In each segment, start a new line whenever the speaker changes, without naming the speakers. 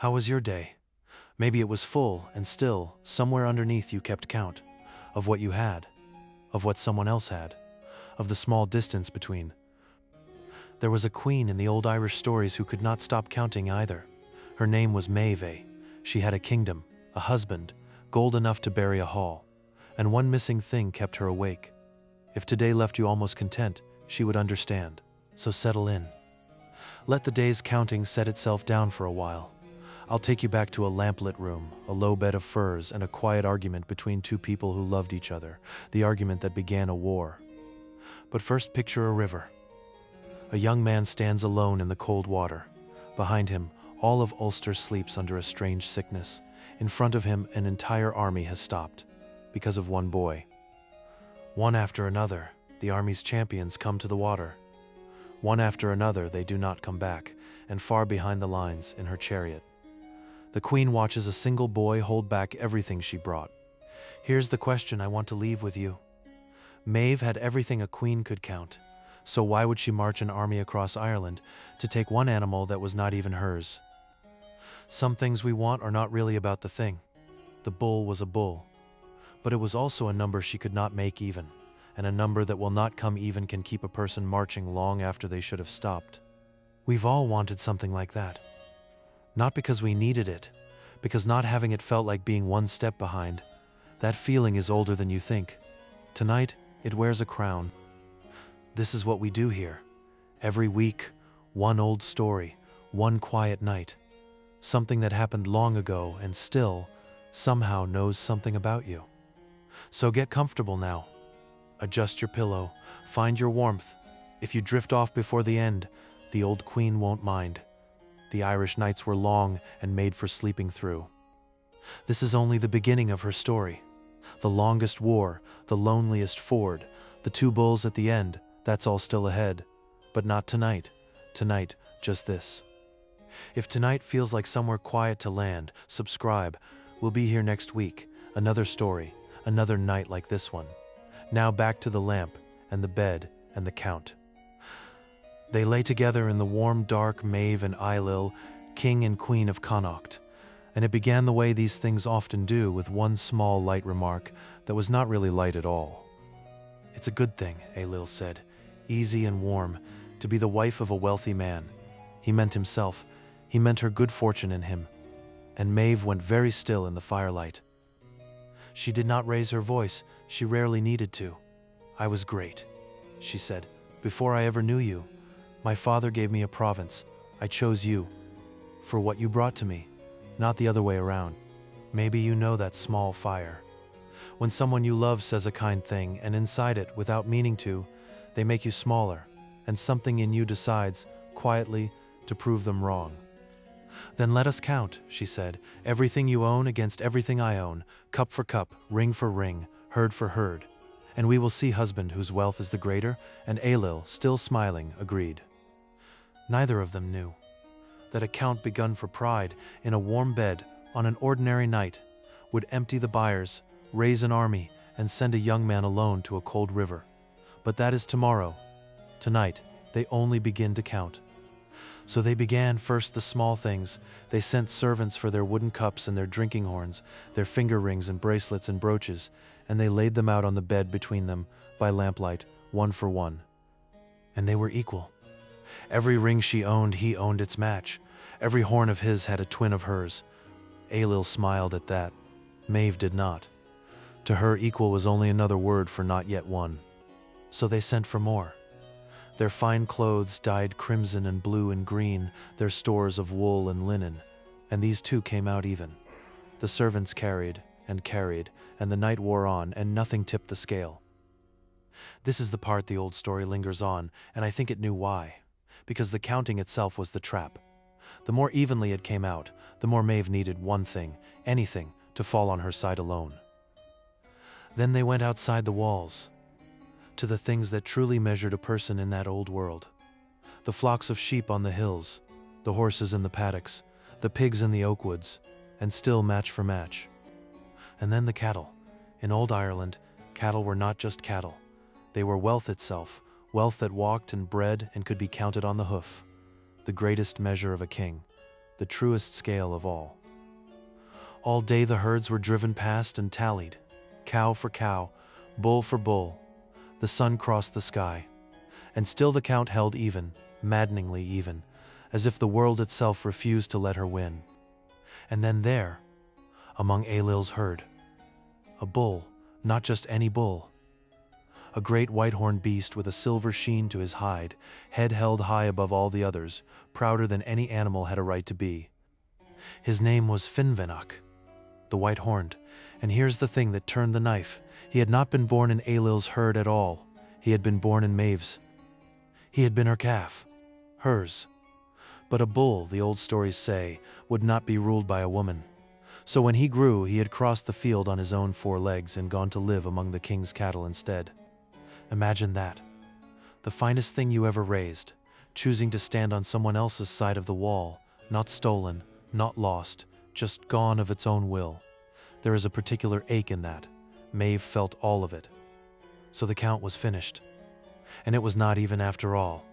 How was your day? Maybe it was full, and still, somewhere underneath you kept count of what you had, of what someone else had, of the small distance between. There was a queen in the old Irish stories who could not stop counting either. Her name was Maeve. She had a kingdom, a husband, gold enough to bury a hall, and one missing thing kept her awake. If today left you almost content, she would understand. So settle in. Let the day's counting set itself down for a while. I'll take you back to a lamplit room, a low bed of furs, and a quiet argument between two people who loved each other, the argument that began a war. But first picture a river. A young man stands alone in the cold water. Behind him, all of Ulster sleeps under a strange sickness. In front of him, an entire army has stopped, because of one boy. One after another, the army's champions come to the water. One after another, they do not come back, and far behind the lines, in her chariot, the queen watches a single boy hold back everything she brought. Here's the question I want to leave with you. Maeve had everything a queen could count, so why would she march an army across Ireland to take one animal that was not even hers? Some things we want are not really about the thing. The bull was a bull, but it was also a number she could not make even, and a number that will not come even can keep a person marching long after they should have stopped. We've all wanted something like that. Not because we needed it, because not having it felt like being one step behind. That feeling is older than you think. Tonight, it wears a crown. This is what we do here. Every week, one old story, one quiet night. Something that happened long ago and still, somehow knows something about you. So get comfortable now. Adjust your pillow, find your warmth. If you drift off before the end, the old queen won't mind. The Irish nights were long and made for sleeping through. This is only the beginning of her story. The longest war, the loneliest ford, the two bulls at the end, that's all still ahead. But not tonight. Tonight, just this. If tonight feels like somewhere quiet to land, subscribe. We'll be here next week. Another story, another night like this one. Now back to the lamp, and the bed, and the count. They lay together in the warm, dark Maeve and Ailill, king and queen of Connacht, and it began the way these things often do, with one small light remark that was not really light at all. It's a good thing, Ailill said, easy and warm, to be the wife of a wealthy man. He meant himself. He meant her good fortune in him. And Maeve went very still in the firelight. She did not raise her voice. She rarely needed to. I was great, she said, before I ever knew you. My father gave me a province. I chose you for what you brought to me, not the other way around. Maybe you know that small fire. When someone you love says a kind thing, and inside it, without meaning to, they make you smaller, and something in you decides, quietly, to prove them wrong. Then let us count, she said, everything you own against everything I own, cup for cup, ring for ring, herd for herd. And we will see husband whose wealth is the greater, and Ailill, still smiling, agreed. Neither of them knew that a count begun for pride in a warm bed on an ordinary night would empty the byres, raise an army, and send a young man alone to a cold river. But that is tomorrow. Tonight, they only begin to count. So they began first the small things. They sent servants for their wooden cups and their drinking horns, their finger rings and bracelets and brooches, and they laid them out on the bed between them, by lamplight, one for one. And they were equal. Every ring she owned, he owned its match. Every horn of his had a twin of hers. Ailill smiled at that. Maeve did not. To her, equal was only another word for not yet one. So they sent for more. Their fine clothes dyed crimson and blue and green, their stores of wool and linen, and these too came out even. The servants carried, and the night wore on, and nothing tipped the scale. This is the part the old story lingers on, and I think it knew why. Because the counting itself was the trap. The more evenly it came out, the more Maeve needed one thing, anything, to fall on her side alone. Then they went outside the walls, to the things that truly measured a person in that old world. The flocks of sheep on the hills, the horses in the paddocks, the pigs in the oak woods, and still match for match. And then the cattle. In old Ireland, cattle were not just cattle. They were wealth itself, wealth that walked and bred and could be counted on the hoof. The greatest measure of a king. the truest scale of all. All day the herds were driven past and tallied, cow for cow, bull for bull. The sun crossed the sky, and still the count held even, maddeningly even, as if the world itself refused to let her win. And then there, among Ailill's herd, a bull, not just any bull. A great white-horned beast with a silver sheen to his hide, head held high above all the others, prouder than any animal had a right to be. His name was Finnvenach, the white-horned, and here's the thing that turned the knife. He had not been born in Ailill's herd at all. He had been born in Maeve's. He had been her calf, hers. But a bull, the old stories say, would not be ruled by a woman. So when he grew, he had crossed the field on his own 4 legs and gone to live among the king's cattle instead. Imagine that. The finest thing you ever raised, choosing to stand on someone else's side of the wall, not stolen, not lost, just gone of its own will. There is a particular ache in that. Maeve felt all of it. So the count was finished. And it was not even after all.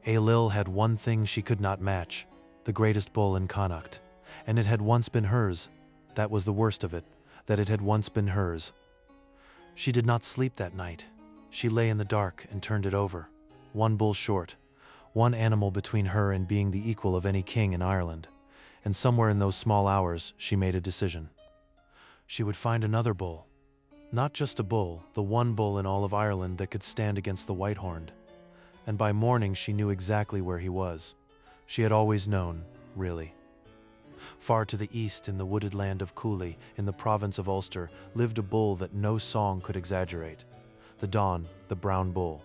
Ailill had one thing she could not match, the greatest bull in Connacht. And it had once been hers. That was the worst of it, that it had once been hers. She did not sleep that night. She lay in the dark and turned it over. One bull short, one animal between her and being the equal of any king in Ireland. And somewhere in those small hours, she made a decision. She would find another bull. Not just a bull, the one bull in all of Ireland that could stand against the white-horned. And by morning she knew exactly where he was. She had always known, really. Far to the east, in the wooded land of Cooley, in the province of Ulster, lived a bull that no song could exaggerate. The Don, the brown bull.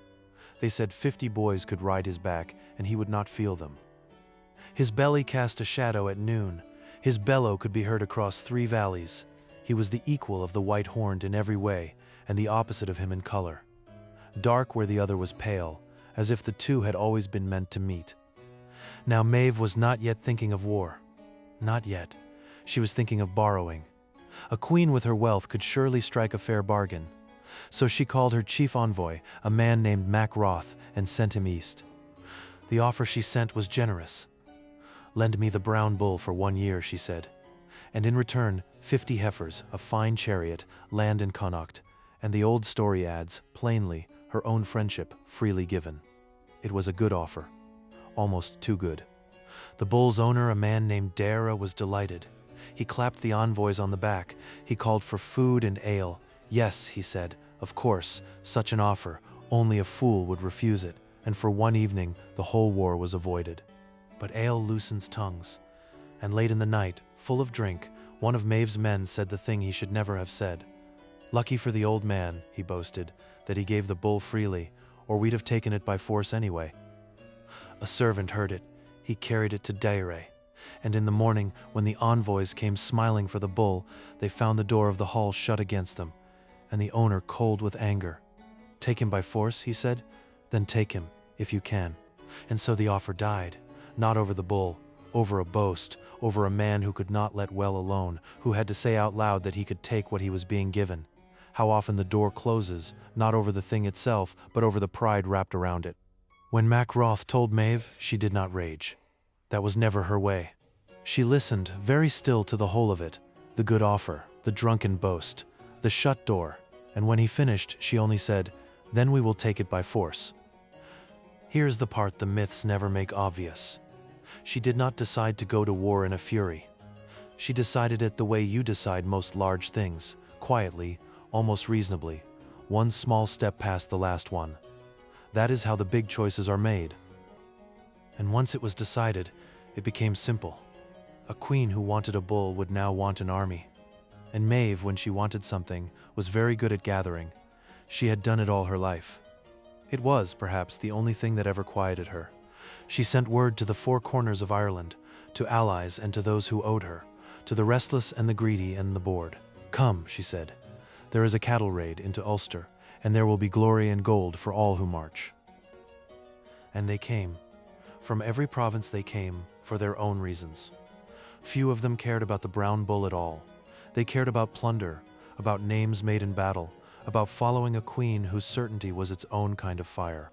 They said 50 boys could ride his back, and he would not feel them. His belly cast a shadow at noon. His bellow could be heard across 3 valleys. He was the equal of the white-horned in every way, and the opposite of him in color. Dark where the other was pale, as if the two had always been meant to meet. Now Maeve was not yet thinking of war. Not yet. She was thinking of borrowing. A queen with her wealth could surely strike a fair bargain. So she called her chief envoy, a man named Mac Roth, and sent him east. The offer she sent was generous. "Lend me the brown bull for 1 year," she said. And in return, 50 heifers, a fine chariot, land in Connacht, and the old story adds, plainly, her own friendship, freely given. It was a good offer. Almost too good. The bull's owner, a man named Dara, was delighted. He clapped the envoys on the back. He called for food and ale. Yes, he said, of course, such an offer, only a fool would refuse it, and for 1 evening the whole war was avoided. But ale loosens tongues. And late in the night, full of drink, one of Maeve's men said the thing he should never have said. Lucky for the old man, he boasted, that he gave the bull freely, or we'd have taken it by force anyway. A servant heard it. He carried it to Dara, and in the morning, when the envoys came smiling for the bull, they found the door of the hall shut against them, and the owner cold with anger. "Take him by force," he said. "Then take him, if you can." And so the offer died, not over the bull, over a boast, over a man who could not let well alone, who had to say out loud that he could take what he was being given. How often the door closes, not over the thing itself, but over the pride wrapped around it. When Mac Roth told Maeve, she did not rage. That was never her way. She listened, very still, to the whole of it, the good offer, the drunken boast, the shut door, and when he finished, she only said, "Then we will take it by force." Here's the part the myths never make obvious. She did not decide to go to war in a fury. She decided it the way you decide most large things, quietly, almost reasonably, one small step past the last one. That is how the big choices are made. And once it was decided, it became simple. A queen who wanted a bull would now want an army. And Maeve, when she wanted something, was very good at gathering. She had done it all her life. It was, perhaps, the only thing that ever quieted her. She sent word to the 4 corners of Ireland, to allies and to those who owed her, to the restless and the greedy and the bored. "Come," she said. "There is a cattle raid into Ulster, and there will be glory and gold for all who march." And they came. From every province they came, for their own reasons. Few of them cared about the brown bull at all. They cared about plunder, about names made in battle, about following a queen whose certainty was its own kind of fire.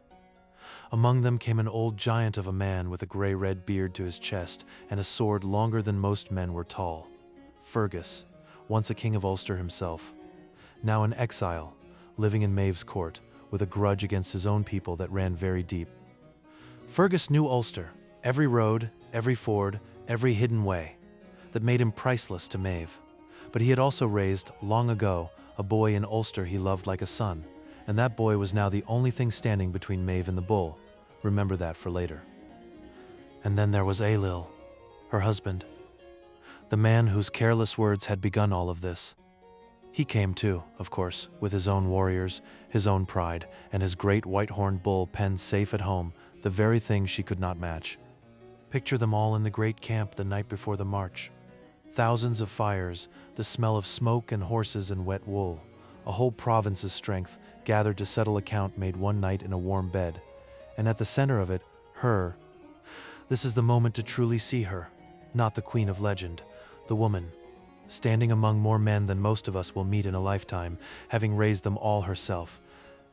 Among them came an old giant of a man with a gray-red beard to his chest and a sword longer than most men were tall. Fergus, once a king of Ulster himself, now in exile, living in Maeve's court, with a grudge against his own people that ran very deep. Fergus knew Ulster, every road, every ford, every hidden way, that made him priceless to Maeve. But he had also raised, long ago, a boy in Ulster he loved like a son, and that boy was now the only thing standing between Maeve and the bull. Remember that for later. And then there was Ailill, her husband, the man whose careless words had begun all of this. He came too, of course, with his own warriors, his own pride, and his great white-horned bull penned safe at home, the very thing she could not match. Picture them all in the great camp the night before the march. Thousands of fires, the smell of smoke and horses and wet wool. A whole province's strength gathered to settle account made one night in a warm bed. And at the center of it, her. This is the moment to truly see her, not the queen of legend, the woman, standing among more men than most of us will meet in a lifetime, having raised them all herself,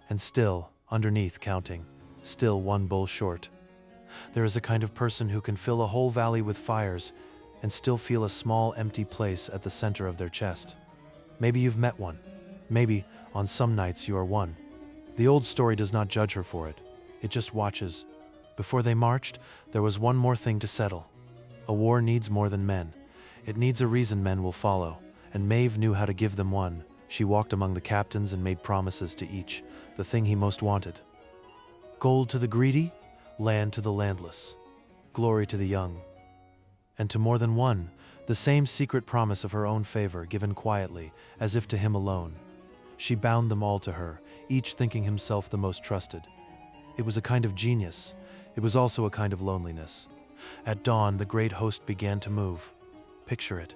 and still, underneath counting, still one bull short. There is a kind of person who can fill a whole valley with fires and still feel a small empty place at the center of their chest. Maybe you've met one. Maybe, on some nights, you are one. The old story does not judge her for it. It just watches. Before they marched, there was one more thing to settle. A war needs more than men. It needs a reason men will follow, and Maeve knew how to give them one. She walked among the captains and made promises to each, the thing he most wanted. Gold to the greedy, land to the landless, glory to the young. And to more than one, the same secret promise of her own favor given quietly, as if to him alone. She bound them all to her, each thinking himself the most trusted. It was a kind of genius. It was also a kind of loneliness. At dawn, the great host began to move. Picture it,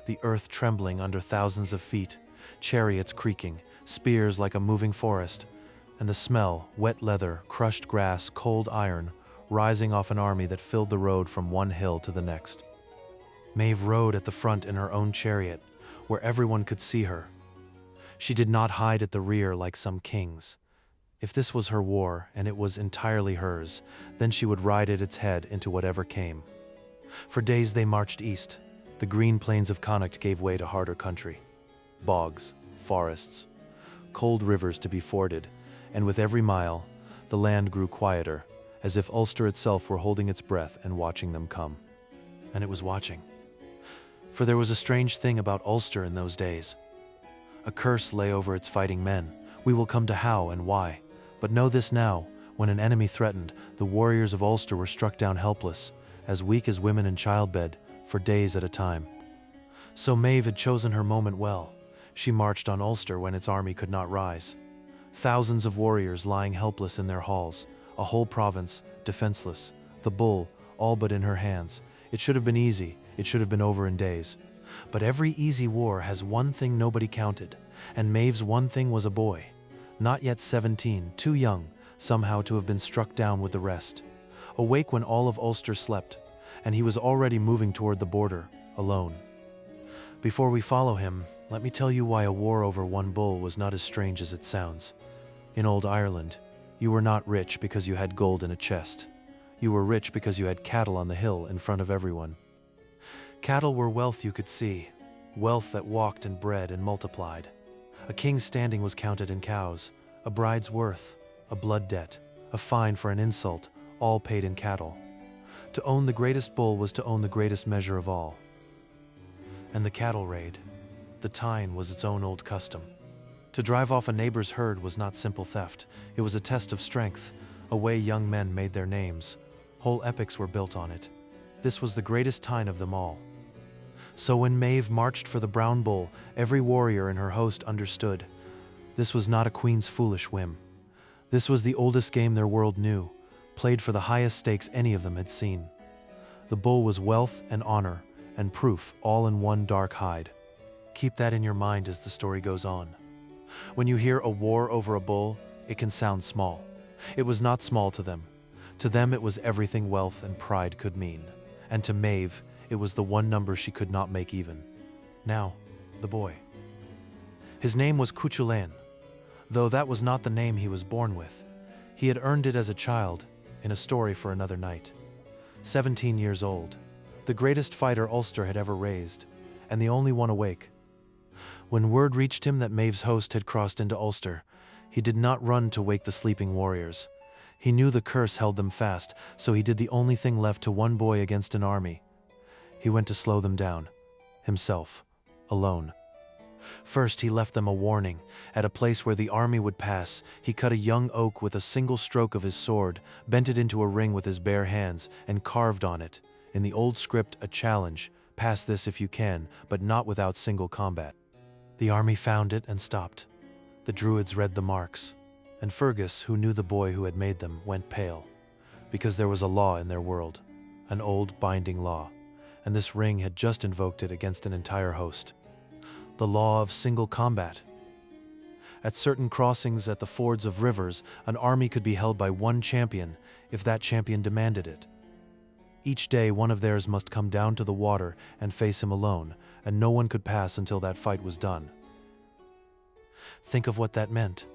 the earth trembling under thousands of feet, chariots creaking, spears like a moving forest, and the smell, wet leather, crushed grass, cold iron, rising off an army that filled the road from one hill to the next. Maeve rode at the front in her own chariot, where everyone could see her. She did not hide at the rear like some kings. If this was her war, and it was entirely hers, then she would ride at its head into whatever came. For days they marched east. The green plains of Connacht gave way to harder country. Bogs, forests, cold rivers to be forded, and with every mile, the land grew quieter, as if Ulster itself were holding its breath and watching them come. And it was watching. For there was a strange thing about Ulster in those days. A curse lay over its fighting men. We will come to how and why. But know this now, when an enemy threatened, the warriors of Ulster were struck down helpless, as weak as women in childbed, for days at a time. So Maeve had chosen her moment well. She marched on Ulster when its army could not rise. Thousands of warriors lying helpless in their halls, a whole province, defenseless, the bull, all but in her hands. It should have been easy, it should have been over in days. But every easy war has one thing nobody counted, and Maeve's one thing was a boy. Not yet 17, too young, somehow to have been struck down with the rest. Awake when all of Ulster slept, and he was already moving toward the border, alone. Before we follow him, let me tell you why a war over one bull was not as strange as it sounds. In old Ireland, you were not rich because you had gold in a chest. You were rich because you had cattle on the hill in front of everyone. Cattle were wealth you could see, wealth that walked and bred and multiplied. A king's standing was counted in cows, a bride's worth, a blood debt, a fine for an insult, all paid in cattle. To own the greatest bull was to own the greatest measure of all. And the cattle raid, the tyne was its own old custom. To drive off a neighbor's herd was not simple theft, it was a test of strength, a way young men made their names. Whole epics were built on it. This was the greatest tyne of them all. So when Maeve marched for the brown bull, every warrior in her host understood. This was not a queen's foolish whim. This was the oldest game their world knew, played for the highest stakes any of them had seen. The bull was wealth and honor and proof all in one dark hide. Keep that in your mind as the story goes on. When you hear a war over a bull, it can sound small. It was not small to them. To them it was everything wealth and pride could mean. And to Maeve, it was the one number she could not make even. Now, the boy. His name was Cuchulainn, though that was not the name he was born with. He had earned it as a child, in a story for another night. 17 years old, the greatest fighter Ulster had ever raised, and the only one awake. When word reached him that Maeve's host had crossed into Ulster, he did not run to wake the sleeping warriors. He knew the curse held them fast, so he did the only thing left to one boy against an army. He went to slow them down, himself, alone. First, he left them a warning. At a place where the army would pass, he cut a young oak with a single stroke of his sword, bent it into a ring with his bare hands, and carved on it, in the old script, a challenge: pass this if you can, but not without single combat. The army found it and stopped. The druids read the marks, and Fergus, who knew the boy who had made them, went pale, because there was a law in their world, an old binding law, and this ring had just invoked it against an entire host. The law of single combat. At certain crossings at the fords of rivers, an army could be held by one champion if that champion demanded it. Each day one of theirs must come down to the water and face him alone, and no one could pass until that fight was done. Think of what that meant.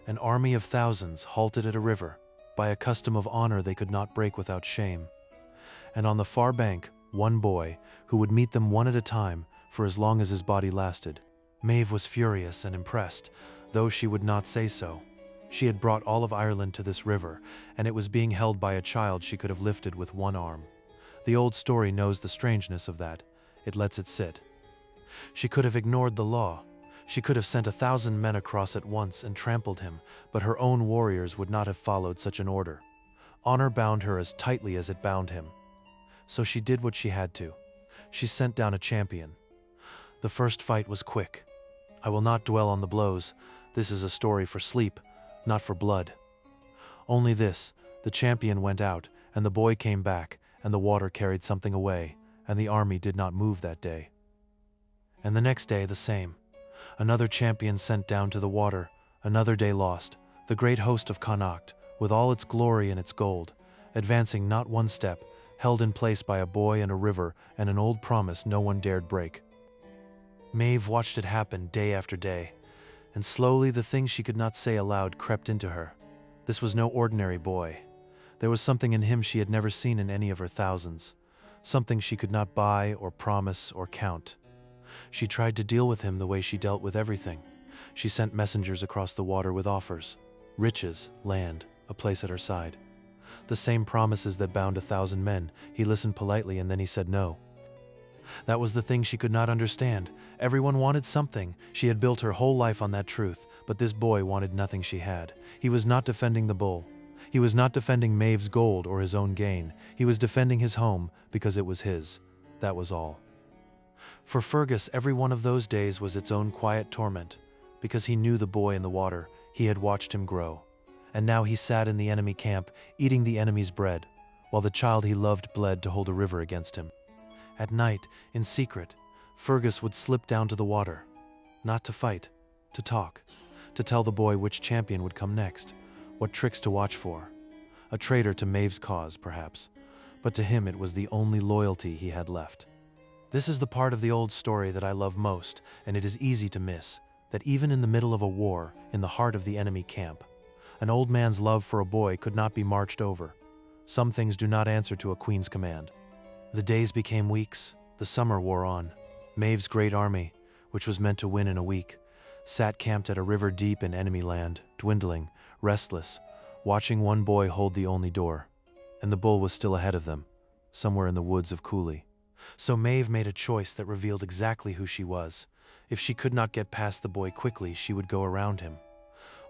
An army of thousands halted at a river, by a custom of honor they could not break without shame. And on the far bank, one boy, who would meet them one at a time, for as long as his body lasted. Maeve was furious and impressed, though she would not say so. She had brought all of Ireland to this river, and it was being held by a child she could have lifted with one arm. The old story knows the strangeness of that. It lets it sit. She could have ignored the law. She could have sent 1,000 men across at once and trampled him, but her own warriors would not have followed such an order. Honor bound her as tightly as it bound him. So she did what she had to. She sent down a champion. The first fight was quick. I will not dwell on the blows. This is a story for sleep, not for blood. Only this: the champion went out, and the boy came back, and the water carried something away, and the army did not move that day. And the next day the same. Another champion sent down to the water, another day lost, the great host of Connacht, with all its glory and its gold, advancing not one step, held in place by a boy and a river and an old promise no one dared break. Maeve watched it happen day after day, and slowly the things she could not say aloud crept into her. This was no ordinary boy. There was something in him she had never seen in any of her thousands, something she could not buy or promise or count. She tried to deal with him the way she dealt with everything. She sent messengers across the water with offers: riches, land, a place at her side. The same promises that bound 1,000 men. He listened politely and then he said no. That was the thing she could not understand. Everyone wanted something. She had built her whole life on that truth, but this boy wanted nothing she had. He was not defending the bull. He was not defending Maeve's gold or his own gain. He was defending his home because it was his. That was all. For Fergus, every one of those days was its own quiet torment, because he knew the boy in the water. He had watched him grow. And now he sat in the enemy camp, eating the enemy's bread, while the child he loved bled to hold a river against him. At night, in secret, Fergus would slip down to the water, not to fight, to talk, to tell the boy which champion would come next, what tricks to watch for. A traitor to Maeve's cause, perhaps, but to him it was the only loyalty he had left. This is the part of the old story that I love most, and it is easy to miss, that even in the middle of a war, in the heart of the enemy camp, an old man's love for a boy could not be marched over. Some things do not answer to a queen's command. The days became weeks, the summer wore on. Maeve's great army, which was meant to win in a week, sat camped at a river deep in enemy land, dwindling, restless, watching one boy hold the only door. And the bull was still ahead of them, somewhere in the woods of Cooley. So Maeve made a choice that revealed exactly who she was. If she could not get past the boy quickly, she would go around him.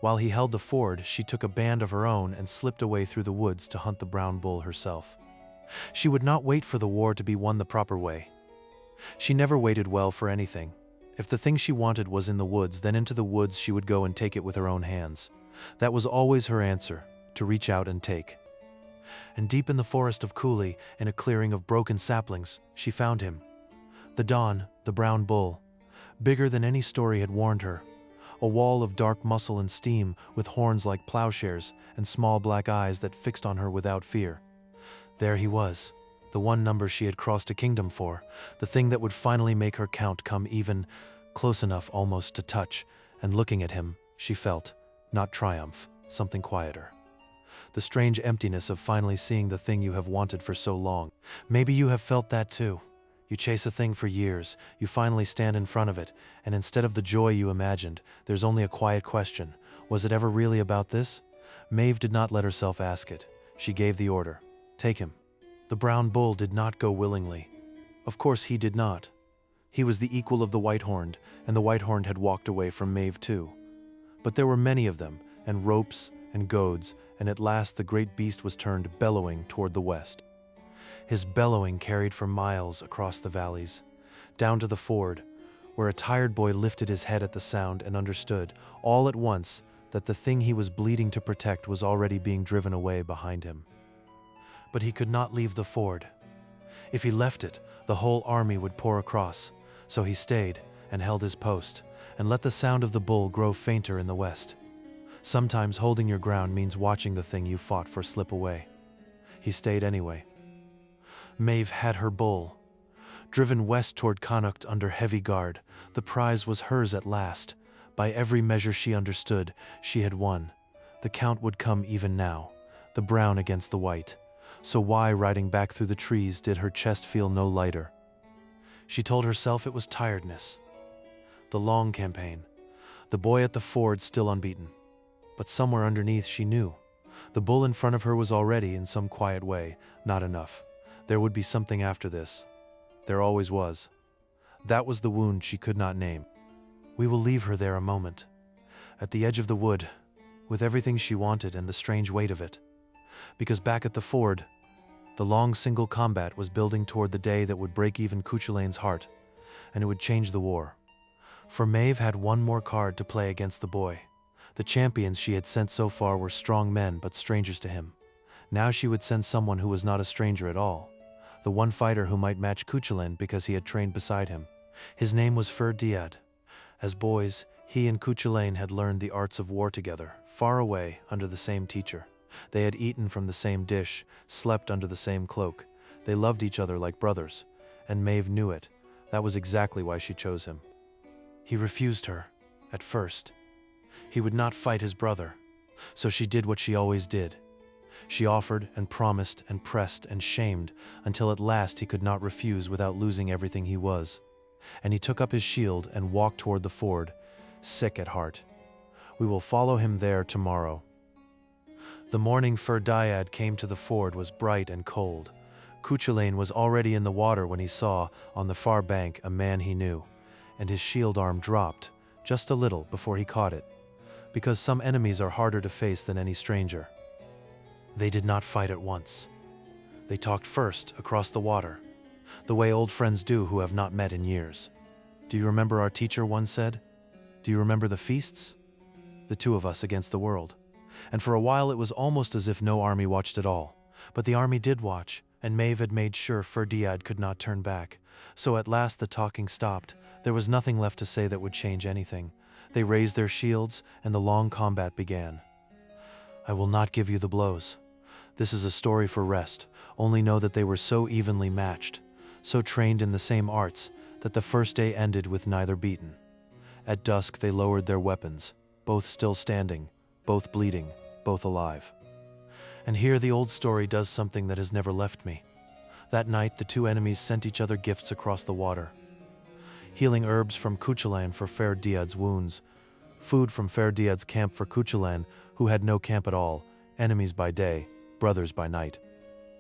While he held the ford, she took a band of her own and slipped away through the woods to hunt the brown bull herself. She would not wait for the war to be won the proper way. She never waited well for anything. If the thing she wanted was in the woods, then into the woods she would go and take it with her own hands. That was always her answer, to reach out and take. And deep in the forest of Cooley, in a clearing of broken saplings, she found him. The Don, the brown bull, bigger than any story had warned her. A wall of dark muscle and steam, with horns like plowshares and small black eyes that fixed on her without fear. There he was, the one number she had crossed a kingdom for, the thing that would finally make her count come even, close enough almost to touch, and looking at him, she felt, not triumph, something quieter. the strange emptiness of finally seeing the thing you have wanted for so long. Maybe you have felt that too. You chase a thing for years, you finally stand in front of it, and instead of the joy you imagined, there's only a quiet question. Was it ever really about this? Maeve did not let herself ask it. She gave the order. Take him. The brown bull did not go willingly. Of course he did not. He was the equal of the white-horned, and the white-horned had walked away from Maeve too. But there were many of them, and ropes, and goads, and at last the great beast was turned bellowing toward the west. His bellowing carried for miles across the valleys, down to the ford, where a tired boy lifted his head at the sound and understood, all at once, that the thing he was bleeding to protect was already being driven away behind him. But he could not leave the ford. If he left it, the whole army would pour across, so he stayed and held his post, and let the sound of the bull grow fainter in the west. Sometimes holding your ground means watching the thing you fought for slip away. He stayed anyway. Maeve had her bull. Driven west toward Connacht under heavy guard, the prize was hers at last. By every measure she understood, she had won. The count would come even now, the brown against the white. So why, riding back through the trees, did her chest feel no lighter? She told herself it was tiredness. The long campaign. The boy at the ford still unbeaten. But somewhere underneath she knew. The bull in front of her was already, in some quiet way, not enough. There would be something after this. There always was. That was the wound she could not name. We will leave her there a moment. At the edge of the wood, with everything she wanted and the strange weight of it. Because back at the ford, the long single combat was building toward the day that would break even Cuchulain's heart, and it would change the war. For Maeve had one more card to play against the boy. The champions she had sent so far were strong men but strangers to him. Now she would send someone who was not a stranger at all. The one fighter who might match Cuchulain because he had trained beside him. His name was Fer Diad. As boys, he and Cuchulain had learned the arts of war together, far away, under the same teacher. They had eaten from the same dish, slept under the same cloak. They loved each other like brothers, and Maeve knew it. That was exactly why she chose him. He refused her, at first. He would not fight his brother, so she did what she always did. She offered and promised and pressed and shamed until at last he could not refuse without losing everything he was. And he took up his shield and walked toward the ford, sick at heart. We will follow him there tomorrow. The morning Fer Diad came to the ford was bright and cold. Cuchulain was already in the water when he saw, on the far bank, a man he knew, and his shield arm dropped, just a little, before he caught it, because some enemies are harder to face than any stranger. They did not fight at once. They talked first, across the water, the way old friends do who have not met in years. Do you remember our teacher once said? Do you remember the feasts? The two of us against the world. And for a while it was almost as if no army watched at all. But the army did watch, and Maeve had made sure Fer Diad could not turn back. So at last the talking stopped. There was nothing left to say that would change anything. They raised their shields, and the long combat began. I will not give you the blows. This is a story for rest. Only know that they were so evenly matched, so trained in the same arts, that the first day ended with neither beaten. At dusk they lowered their weapons, both still standing, both bleeding, both alive. And here the old story does something that has never left me. That night the two enemies sent each other gifts across the water. Healing herbs from Cuchulain for Fer Diad's wounds, food from Fer Diad's camp for Cuchulain, who had no camp at all, enemies by day, brothers by night.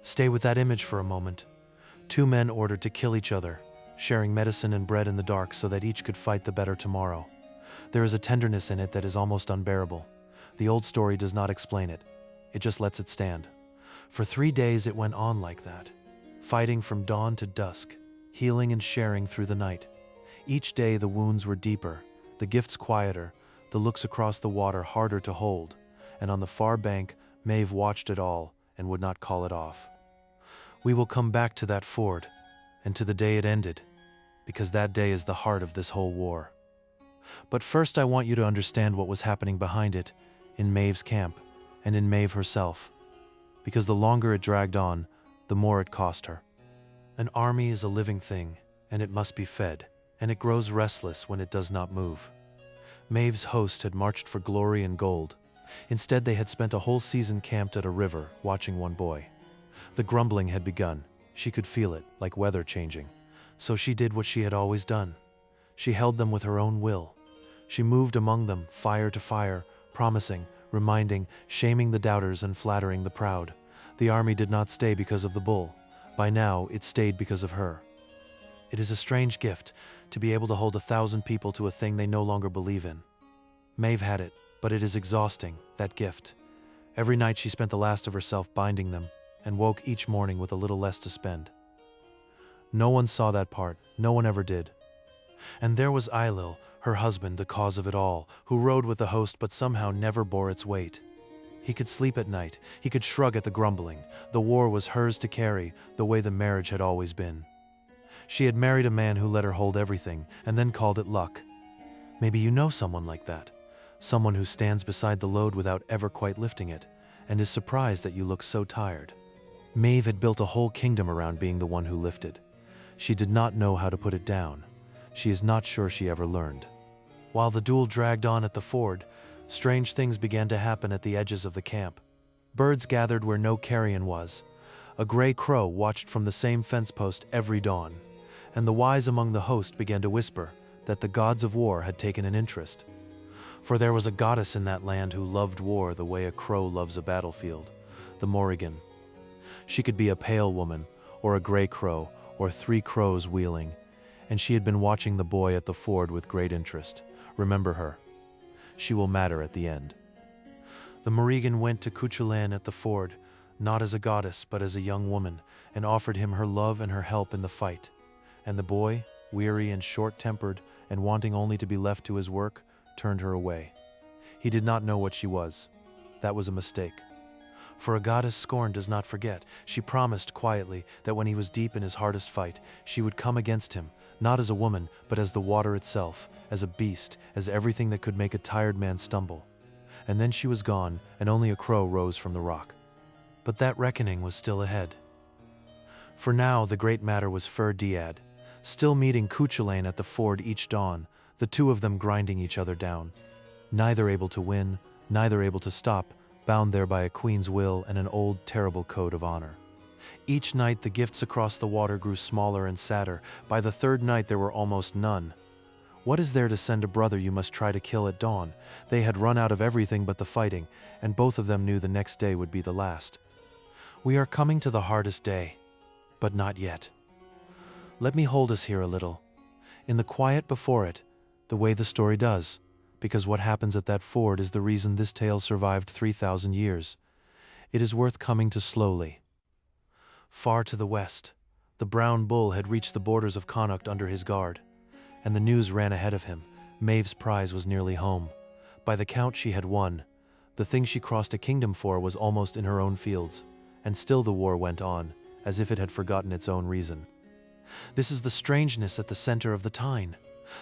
Stay with that image for a moment. Two men ordered to kill each other, sharing medicine and bread in the dark so that each could fight the better tomorrow. There is a tenderness in it that is almost unbearable. The old story does not explain it. It just lets it stand. For 3 days it went on like that, fighting from dawn to dusk, healing and sharing through the night. Each day the wounds were deeper, the gifts quieter, the looks across the water harder to hold, and on the far bank Maeve watched it all and would not call it off. We will come back to that ford, and to the day it ended, because that day is the heart of this whole war. But first I want you to understand what was happening behind it, in Maeve's camp, and in Maeve herself, because the longer it dragged on, the more it cost her. An army is a living thing, and it must be fed, and it grows restless when it does not move. Maeve's host had marched for glory and gold, Instead, they had spent a whole season camped at a river, watching one boy. The grumbling had begun. She could feel it, like weather changing. So she did what she had always done. She held them with her own will. She moved among them, fire to fire, promising, reminding, shaming the doubters and flattering the proud. The army did not stay because of the bull. By now, it stayed because of her. It is a strange gift, to be able to hold 1,000 people to a thing they no longer believe in. Maeve had it, but it is exhausting, that gift. Every night she spent the last of herself binding them, and woke each morning with a little less to spend. No one saw that part, no one ever did. And there was Ailil, her husband, the cause of it all, who rode with the host but somehow never bore its weight. He could sleep at night, he could shrug at the grumbling. The war was hers to carry, the way the marriage had always been. She had married a man who let her hold everything, and then called it luck. Maybe you know someone like that. Someone who stands beside the load without ever quite lifting it, and is surprised that you look so tired. Maeve had built a whole kingdom around being the one who lifted. She did not know how to put it down. She is not sure she ever learned. While the duel dragged on at the ford, strange things began to happen at the edges of the camp. Birds gathered where no carrion was. A gray crow watched from the same fence post every dawn. And the wise among the host began to whisper that the gods of war had taken an interest. For there was a goddess in that land who loved war the way a crow loves a battlefield, the Morrigan. She could be a pale woman, or a gray crow, or 3 crows wheeling, and she had been watching the boy at the ford with great interest. Remember her. She will matter at the end. The Morrigan went to Cuchulainn at the ford, not as a goddess but as a young woman, and offered him her love and her help in the fight. And the boy, weary and short-tempered, and wanting only to be left to his work, turned her away. He did not know what she was. That was a mistake. For a goddess scorned does not forget. She promised quietly that when he was deep in his hardest fight, she would come against him, not as a woman, but as the water itself, as a beast, as everything that could make a tired man stumble. And then she was gone, and only a crow rose from the rock. But that reckoning was still ahead. For now, the great matter was Fir Diad, still meeting Cuchulainn at the ford each dawn, the two of them grinding each other down. Neither able to win, neither able to stop, bound there by a queen's will and an old, terrible code of honor. Each night the gifts across the water grew smaller and sadder. By the 3rd night there were almost none. What is there to send a brother you must try to kill at dawn? They had run out of everything but the fighting, and both of them knew the next day would be the last. We are coming to the hardest day, but not yet. Let me hold us here a little, in the quiet before it, the way the story does, because what happens at that ford is the reason this tale survived 3,000 years. It is worth coming to slowly. Far to the west, the brown bull had reached the borders of Connacht under his guard, and the news ran ahead of him. Maeve's prize was nearly home. By the count she had won. The thing she crossed a kingdom for was almost in her own fields, and still the war went on, as if it had forgotten its own reason. This is the strangeness at the center of the Tyne.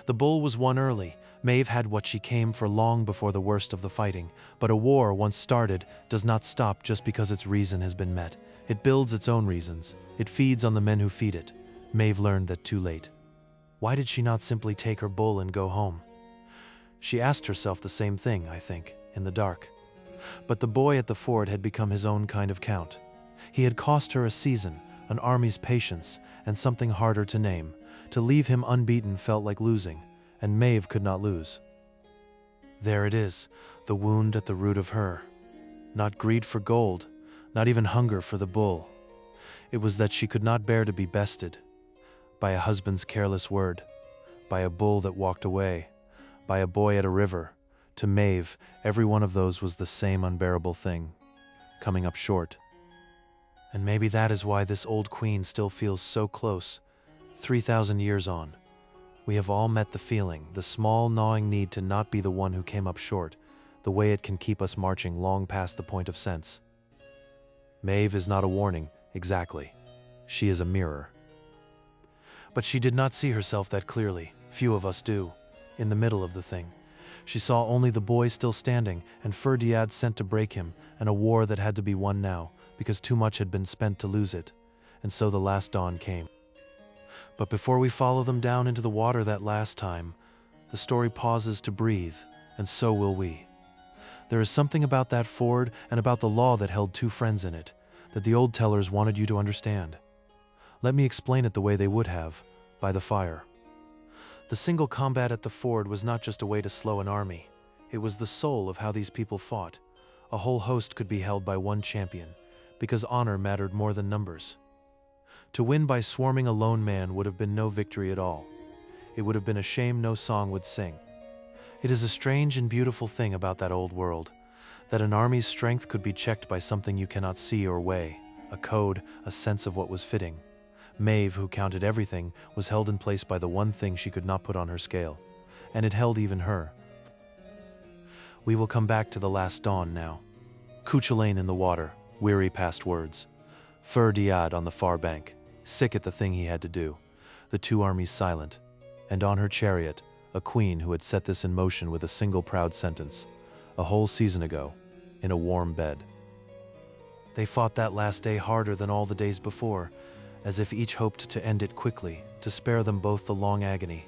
The bull was won early. Maeve had what she came for long before the worst of the fighting. But a war, once started, does not stop just because its reason has been met. It builds its own reasons. It feeds on the men who feed it. Maeve learned that too late. Why did she not simply take her bull and go home? She asked herself the same thing, I think, in the dark. But the boy at the ford had become his own kind of count. He had cost her a season, an army's patience, and something harder to name. To leave him unbeaten felt like losing, and Maeve could not lose. There it is, the wound at the root of her. Not greed for gold, not even hunger for the bull. It was that she could not bear to be bested. By a husband's careless word, by a bull that walked away, by a boy at a river. To Maeve, every one of those was the same unbearable thing, coming up short. And maybe that is why this old queen still feels so close, 3,000 years on. We have all met the feeling, the small gnawing need to not be the one who came up short, the way it can keep us marching long past the point of sense. Maeve is not a warning, exactly. She is a mirror. But she did not see herself that clearly. Few of us do. In the middle of the thing, she saw only the boy still standing, and Fir Diad sent to break him, and a war that had to be won now, because too much had been spent to lose it. And so the last dawn came. But before we follow them down into the water that last time, the story pauses to breathe, and so will we. There is something about that ford and about the law that held two friends in it, that the old tellers wanted you to understand. Let me explain it the way they would have, by the fire. The single combat at the ford was not just a way to slow an army. It was the soul of how these people fought. A whole host could be held by one champion, because honor mattered more than numbers. To win by swarming a lone man would have been no victory at all. It would have been a shame no song would sing. It is a strange and beautiful thing about that old world, that an army's strength could be checked by something you cannot see or weigh, a code, a sense of what was fitting. Maeve, who counted everything, was held in place by the one thing she could not put on her scale, and it held even her. We will come back to the last dawn now. Cuchulainn in the water, weary past words. Fur Diad on the far bank, sick at the thing he had to do. The two armies silent. And on her chariot, a queen who had set this in motion with a single proud sentence, a whole season ago, in a warm bed. They fought that last day harder than all the days before, as if each hoped to end it quickly, to spare them both the long agony.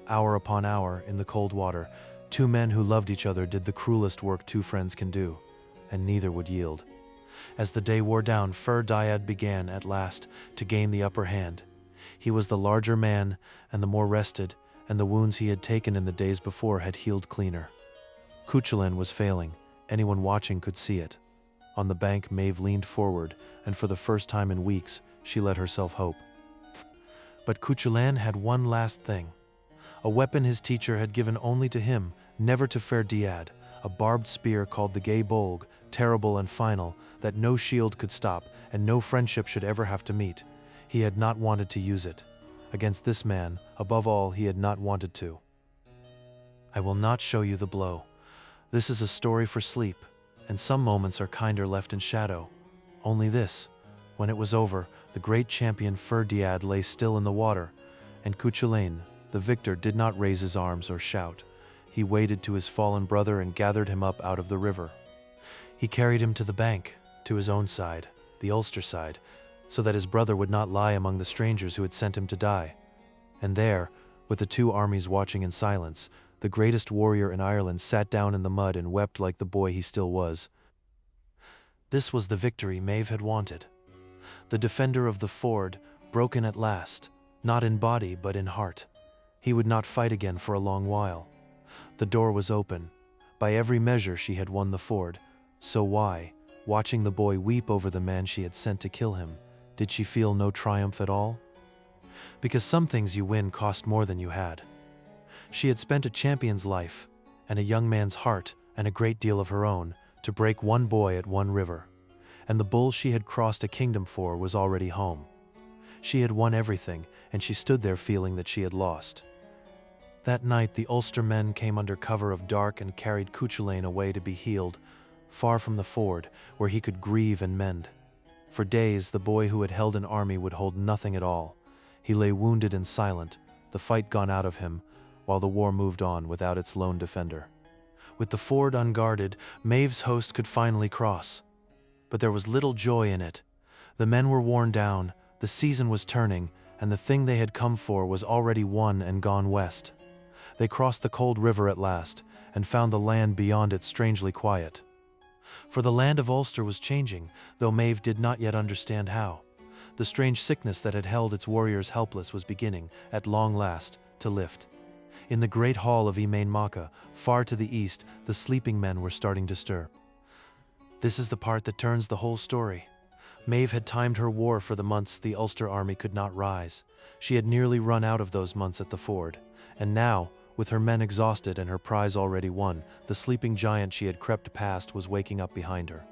Hour upon hour, in the cold water, two men who loved each other did the cruelest work two friends can do, and neither would yield. As the day wore down, Fur Diad began, at last, to gain the upper hand. He was the larger man, and the more rested, and the wounds he had taken in the days before had healed cleaner. Cuchulainn was failing. Anyone watching could see it. On the bank, Maeve leaned forward, and for the first time in weeks, she let herself hope. But Cuchulainn had one last thing. A weapon his teacher had given only to him, never to Fur Diad, a barbed spear called the Gay Bolg, terrible and final, that no shield could stop, and no friendship should ever have to meet. He had not wanted to use it. Against this man, above all, he had not wanted to. I will not show you the blow. This is a story for sleep, and some moments are kinder left in shadow. Only this: when it was over, the great champion Fur Diad lay still in the water, and Cuchulainn, the victor, did not raise his arms or shout. He waded to his fallen brother and gathered him up out of the river. He carried him to the bank, to his own side, the Ulster side, so that his brother would not lie among the strangers who had sent him to die. And there, with the two armies watching in silence, the greatest warrior in Ireland sat down in the mud and wept like the boy he still was. This was the victory Maeve had wanted. The defender of the ford, broken at last, not in body but in heart. He would not fight again for a long while. The door was open. By every measure she had won the ford. So why, watching the boy weep over the man she had sent to kill him, did she feel no triumph at all? Because some things you win cost more than you had. She had spent a champion's life, and a young man's heart, and a great deal of her own, to break one boy at one river. And the bull she had crossed a kingdom for was already home. She had won everything, and she stood there feeling that she had lost. That night the Ulster men came under cover of dark and carried Cuchulainn away to be healed, far from the ford, where he could grieve and mend. For days the boy who had held an army would hold nothing at all. He lay wounded and silent, the fight gone out of him, while the war moved on without its lone defender. With the ford unguarded, Maeve's host could finally cross. But there was little joy in it. The men were worn down, the season was turning, and the thing they had come for was already won and gone west. They crossed the cold river at last, and found the land beyond it strangely quiet. For the land of Ulster was changing, though Maeve did not yet understand how. The strange sickness that had held its warriors helpless was beginning, at long last, to lift. In the great hall of Emain Macha, far to the east, the sleeping men were starting to stir. This is the part that turns the whole story. Maeve had timed her war for the months the Ulster army could not rise. She had nearly run out of those months at the ford, and now, with her men exhausted and her prize already won, the sleeping giant she had crept past was waking up behind her.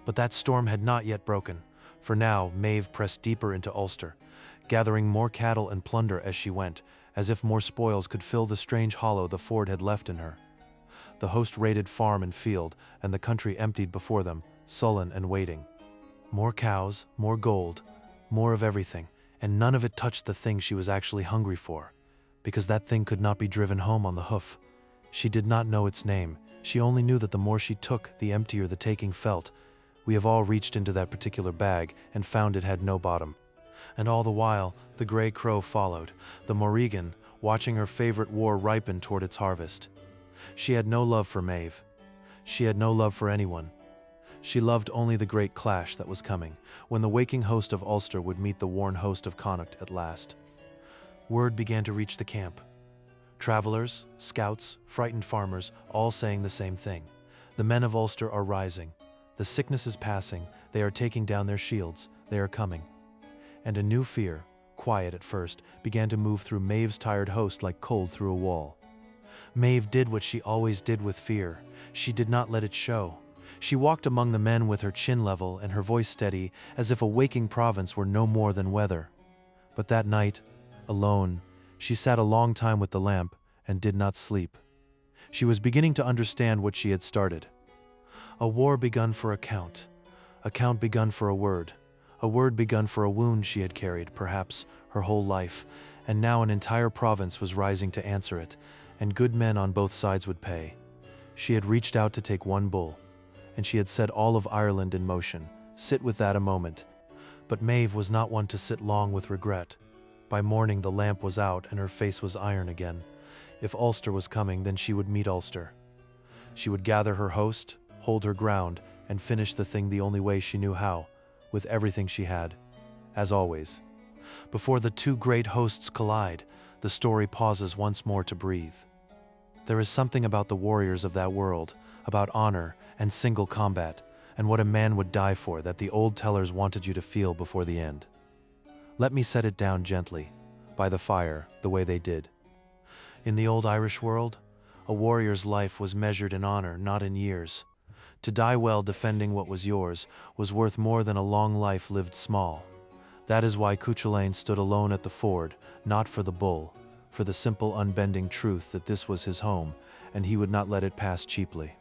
But that storm had not yet broken, for now Maeve pressed deeper into Ulster, gathering more cattle and plunder as she went, as if more spoils could fill the strange hollow the ford had left in her. The host raided farm and field, and the country emptied before them, sullen and waiting. More cows, more gold, more of everything, and none of it touched the thing she was actually hungry for, because that thing could not be driven home on the hoof. She did not know its name. She only knew that the more she took, the emptier the taking felt. We have all reached into that particular bag and found it had no bottom. And all the while, the gray crow followed, the Morrigan, watching her favorite war ripen toward its harvest. She had no love for Maeve. She had no love for anyone. She loved only the great clash that was coming, when the waking host of Ulster would meet the worn host of Connacht at last. Word began to reach the camp. Travelers, scouts, frightened farmers, all saying the same thing. The men of Ulster are rising. The sickness is passing. They are taking down their shields. They are coming. And a new fear, quiet at first, began to move through Maeve's tired host like cold through a wall. Maeve did what she always did with fear. She did not let it show. She walked among the men with her chin level and her voice steady, as if a waking province were no more than weather. But that night, alone, she sat a long time with the lamp and did not sleep. She was beginning to understand what she had started. A war begun for a count begun for a word begun for a wound she had carried, perhaps, her whole life, and now an entire province was rising to answer it, and good men on both sides would pay. She had reached out to take one bull, and she had set all of Ireland in motion. Sit with that a moment. But Maeve was not one to sit long with regret. By morning the lamp was out and her face was iron again. If Ulster was coming, then she would meet Ulster. She would gather her host, hold her ground, and finish the thing the only way she knew how, with everything she had. As always, before the two great hosts collide, the story pauses once more to breathe. There is something about the warriors of that world, about honor and single combat, and what a man would die for, that the old tellers wanted you to feel before the end. Let me set it down gently, by the fire, the way they did. In the old Irish world, a warrior's life was measured in honor, not in years. To die well defending what was yours was worth more than a long life lived small. That is why Cuchulainn stood alone at the ford, not for the bull, for the simple unbending truth that this was his home, and he would not let it pass cheaply.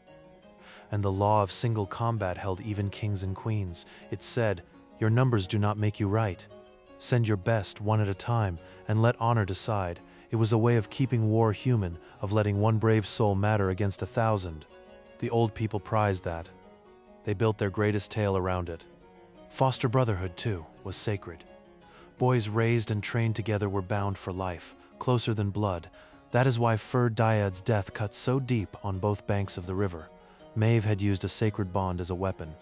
And the law of single combat held even kings and queens. It said, your numbers do not make you right. Send your best one at a time, and let honor decide. It was a way of keeping war human, of letting one brave soul matter against 1,000. The old people prized that. They built their greatest tale around it. Foster brotherhood, too, was sacred. Boys raised and trained together were bound for life, closer than blood. That is why Fir Dyad's death cut so deep on both banks of the river. Maeve had used a sacred bond as a weapon,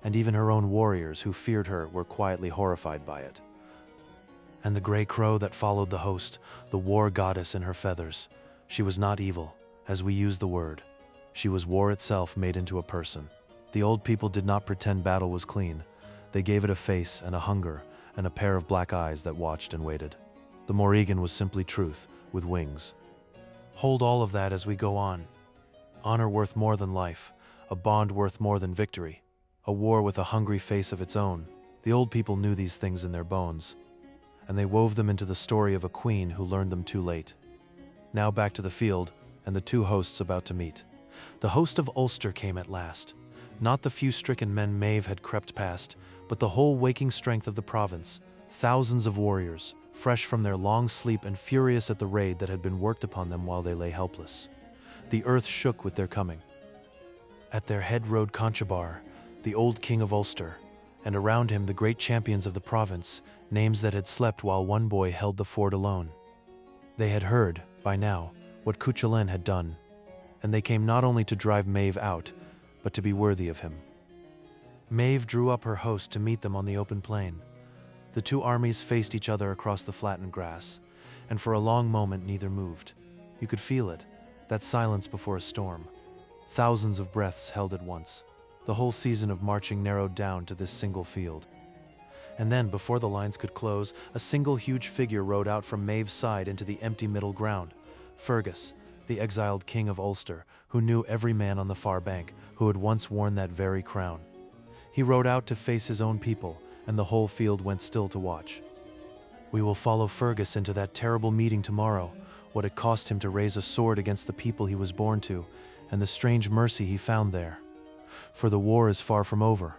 and even her own warriors who feared her were quietly horrified by it. And the gray crow that followed the host, the war goddess in her feathers. She was not evil, as we use the word. She was war itself made into a person. The old people did not pretend battle was clean. They gave it a face and a hunger and a pair of black eyes that watched and waited. The Morrigan was simply truth, with wings. Hold all of that as we go on. Honor worth more than life, a bond worth more than victory, a war with a hungry face of its own. The old people knew these things in their bones, and they wove them into the story of a queen who learned them too late. Now back to the field, and the two hosts about to meet. The host of Ulster came at last. Not the few stricken men Maeve had crept past, but the whole waking strength of the province. Thousands of warriors, fresh from their long sleep and furious at the raid that had been worked upon them while they lay helpless. The earth shook with their coming. At their head rode Conchobar, the old king of Ulster, and around him the great champions of the province, names that had slept while one boy held the ford alone. They had heard, by now, what Cuchulainn had done, and they came not only to drive Maeve out, but to be worthy of him. Maeve drew up her host to meet them on the open plain. The two armies faced each other across the flattened grass, and for a long moment neither moved. You could feel it, that silence before a storm. Thousands of breaths held at once. The whole season of marching narrowed down to this single field. And then, before the lines could close, a single huge figure rode out from Maeve's side into the empty middle ground. Fergus, the exiled king of Ulster, who knew every man on the far bank, who had once worn that very crown. He rode out to face his own people, and the whole field went still to watch. We will follow Fergus into that terrible meeting tomorrow, what it cost him to raise a sword against the people he was born to, and the strange mercy he found there. For the war is far from over,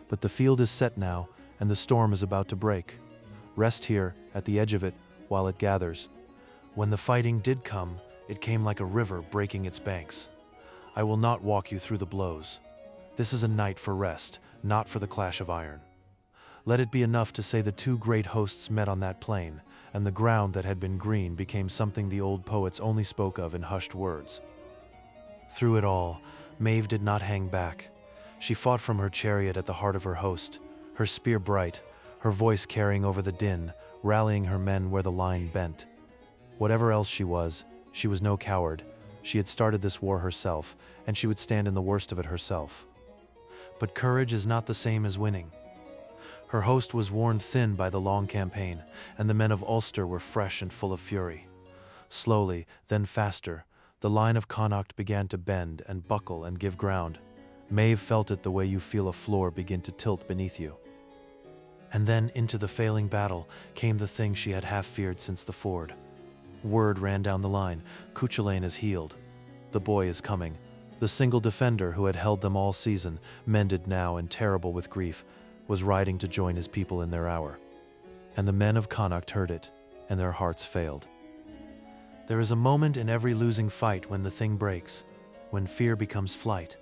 but the field is set now, and the storm is about to break. Rest here, at the edge of it, while it gathers. When the fighting did come, it came like a river breaking its banks. I will not walk you through the blows. This is a night for rest, not for the clash of iron. Let it be enough to say the two great hosts met on that plain, and the ground that had been green became something the old poets only spoke of in hushed words. Through it all, Maeve did not hang back. She fought from her chariot at the heart of her host, her spear bright, her voice carrying over the din, rallying her men where the line bent. Whatever else she was no coward. She had started this war herself, and she would stand in the worst of it herself. But courage is not the same as winning. Her host was worn thin by the long campaign, and the men of Ulster were fresh and full of fury. Slowly, then faster, the line of Connacht began to bend and buckle and give ground. Maeve felt it the way you feel a floor begin to tilt beneath you. And then into the failing battle came the thing she had half feared since the ford. Word ran down the line, Cuchulainn is healed. The boy is coming. The single defender who had held them all season, mended now and terrible with grief, was riding to join his people in their hour. And the men of Connacht heard it, and their hearts failed. There is a moment in every losing fight when the thing breaks, when fear becomes flight.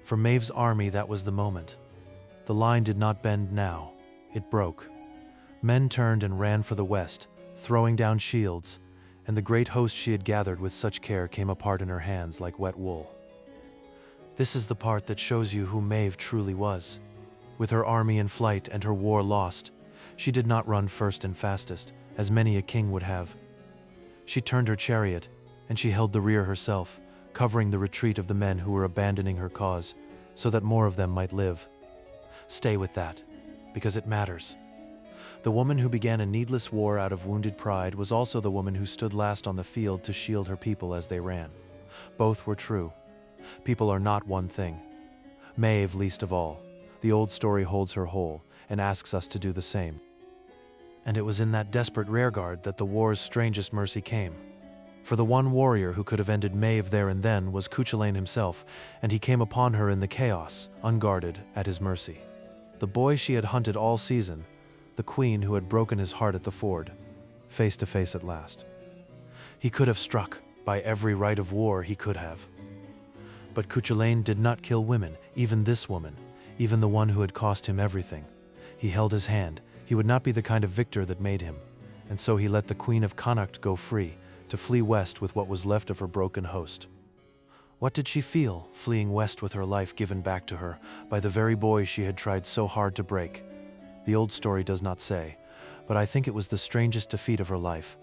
For Maeve's army that was the moment. The line did not bend now, it broke. Men turned and ran for the west, throwing down shields, and the great host she had gathered with such care came apart in her hands like wet wool. This is the part that shows you who Maeve truly was. With her army in flight and her war lost, she did not run first and fastest, as many a king would have. She turned her chariot, and she held the rear herself, covering the retreat of the men who were abandoning her cause, so that more of them might live. Stay with that, because it matters. The woman who began a needless war out of wounded pride was also the woman who stood last on the field to shield her people as they ran. Both were true. People are not one thing. Maeve least of all. The old story holds her whole and asks us to do the same. And it was in that desperate rearguard that the war's strangest mercy came. For the one warrior who could have ended Maeve there and then was Cuchulainn himself, and he came upon her in the chaos, unguarded, at his mercy. The boy she had hunted all season, the queen who had broken his heart at the ford, face to face at last. He could have struck, by every right of war he could have. But Cuchulainn did not kill women, even this woman, even the one who had cost him everything. He held his hand. He would not be the kind of victor that made him, and so he let the Queen of Connacht go free, to flee west with what was left of her broken host. What did she feel, fleeing west with her life given back to her by the very boy she had tried so hard to break? The old story does not say, but I think it was the strangest defeat of her life.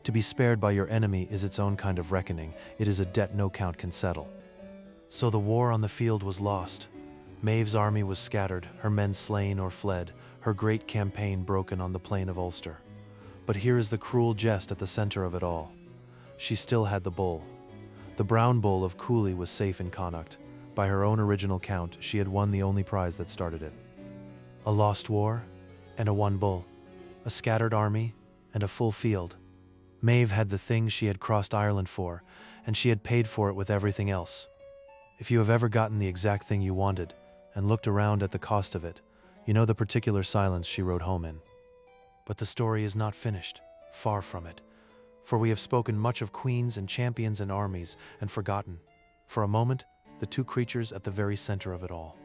To be spared by your enemy is its own kind of reckoning. It is a debt no count can settle. So the war on the field was lost. Maeve's army was scattered, her men slain or fled, her great campaign broken on the plain of Ulster. But here is the cruel jest at the center of it all. She still had the bull. The brown bull of Cooley was safe in Connacht. By her own original count, she had won the only prize that started it. A lost war, and a won bull. A scattered army, and a full field. Maeve had the thing she had crossed Ireland for, and she had paid for it with everything else. If you have ever gotten the exact thing you wanted, and looked around at the cost of it, you know the particular silence she rode home in. But the story is not finished, far from it. For we have spoken much of queens and champions and armies, and forgotten, for a moment, the two creatures at the very center of it all.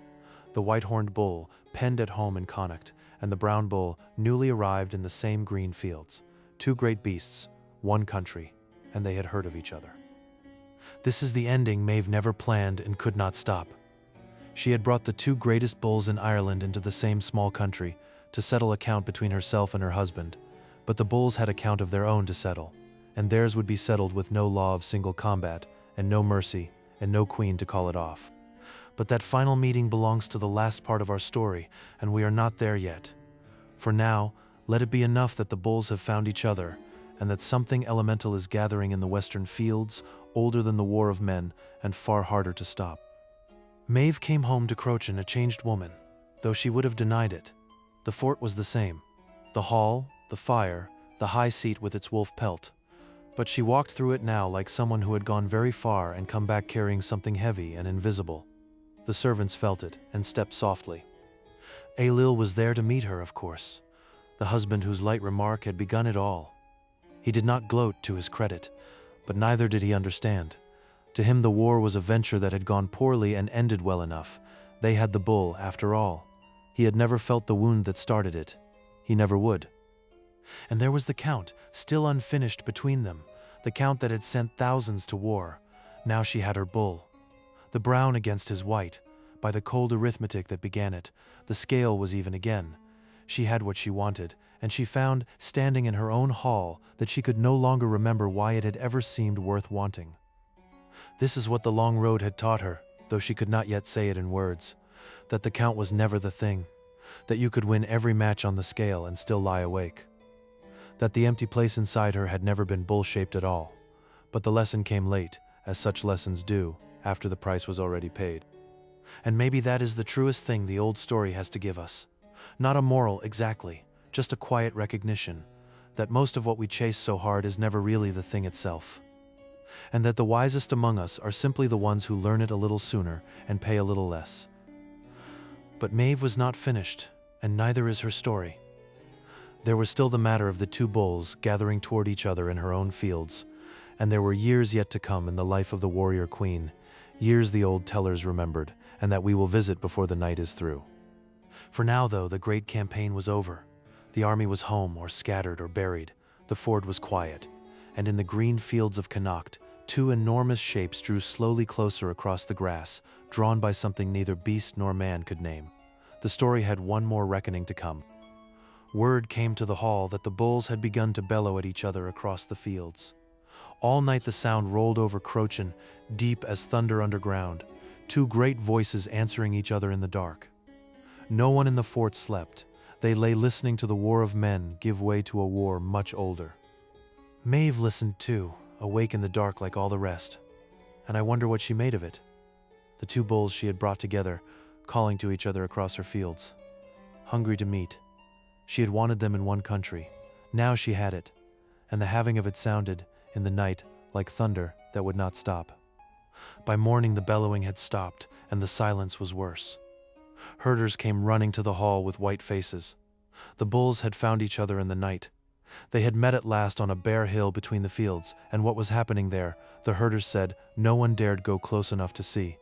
The white-horned bull, penned at home in Connacht, and the brown bull, newly arrived in the same green fields. Two great beasts, one country, and they had heard of each other. This is the ending Maeve never planned and could not stop. She had brought the two greatest bulls in Ireland into the same small country to settle account between herself and her husband, but the bulls had account of their own to settle, and theirs would be settled with no law of single combat, and no mercy, and no queen to call it off. But that final meeting belongs to the last part of our story, and we are not there yet. For now, let it be enough that the bulls have found each other, and that something elemental is gathering in the western fields, older than the war of men, and far harder to stop. Maeve came home to Crochan a changed woman, though she would have denied it. The fort was the same. The hall, the fire, the high seat with its wolf pelt. But she walked through it now like someone who had gone very far and come back carrying something heavy and invisible. The servants felt it and stepped softly. Ailill was there to meet her, of course, the husband whose light remark had begun it all. He did not gloat to his credit, but neither did he understand. To him the war was a venture that had gone poorly and ended well enough. They had the bull, after all. He had never felt the wound that started it. He never would. And there was the Count, still unfinished between them, the Count that had sent thousands to war. Now she had her bull. The brown against his white, by the cold arithmetic that began it, the scale was even again. She had what she wanted, and she found, standing in her own hall, that she could no longer remember why it had ever seemed worth wanting. This is what the long road had taught her, though she could not yet say it in words, that the count was never the thing, that you could win every match on the scale and still lie awake, that the empty place inside her had never been bull-shaped at all. But the lesson came late, as such lessons do, after the price was already paid. And maybe that is the truest thing the old story has to give us. Not a moral exactly, just a quiet recognition that most of what we chase so hard is never really the thing itself, and that the wisest among us are simply the ones who learn it a little sooner and pay a little less. But Maeve was not finished, and neither is her story. There was still the matter of the two bulls gathering toward each other in her own fields, and there were years yet to come in the life of the warrior queen, years the old tellers remembered, and that we will visit before the night is through. For now, though, the great campaign was over. The army was home, or scattered, or buried. The ford was quiet, and in the green fields of Connacht, two enormous shapes drew slowly closer across the grass, drawn by something neither beast nor man could name. The story had one more reckoning to come. Word came to the hall that the bulls had begun to bellow at each other across the fields. All night the sound rolled over Crochin, deep as thunder underground, two great voices answering each other in the dark. No one in the fort slept. They lay listening to the war of men give way to a war much older. Maeve listened too, awake in the dark like all the rest, and I wonder what she made of it. The two bulls she had brought together, calling to each other across her fields, hungry to meet. She had wanted them in one country. Now she had it, and the having of it sounded, in the night, like thunder that would not stop. By morning the bellowing had stopped, and the silence was worse. Herders came running to the hall with white faces. The bulls had found each other in the night. They had met at last on a bare hill between the fields, and what was happening there, the herders said, no one dared go close enough to see.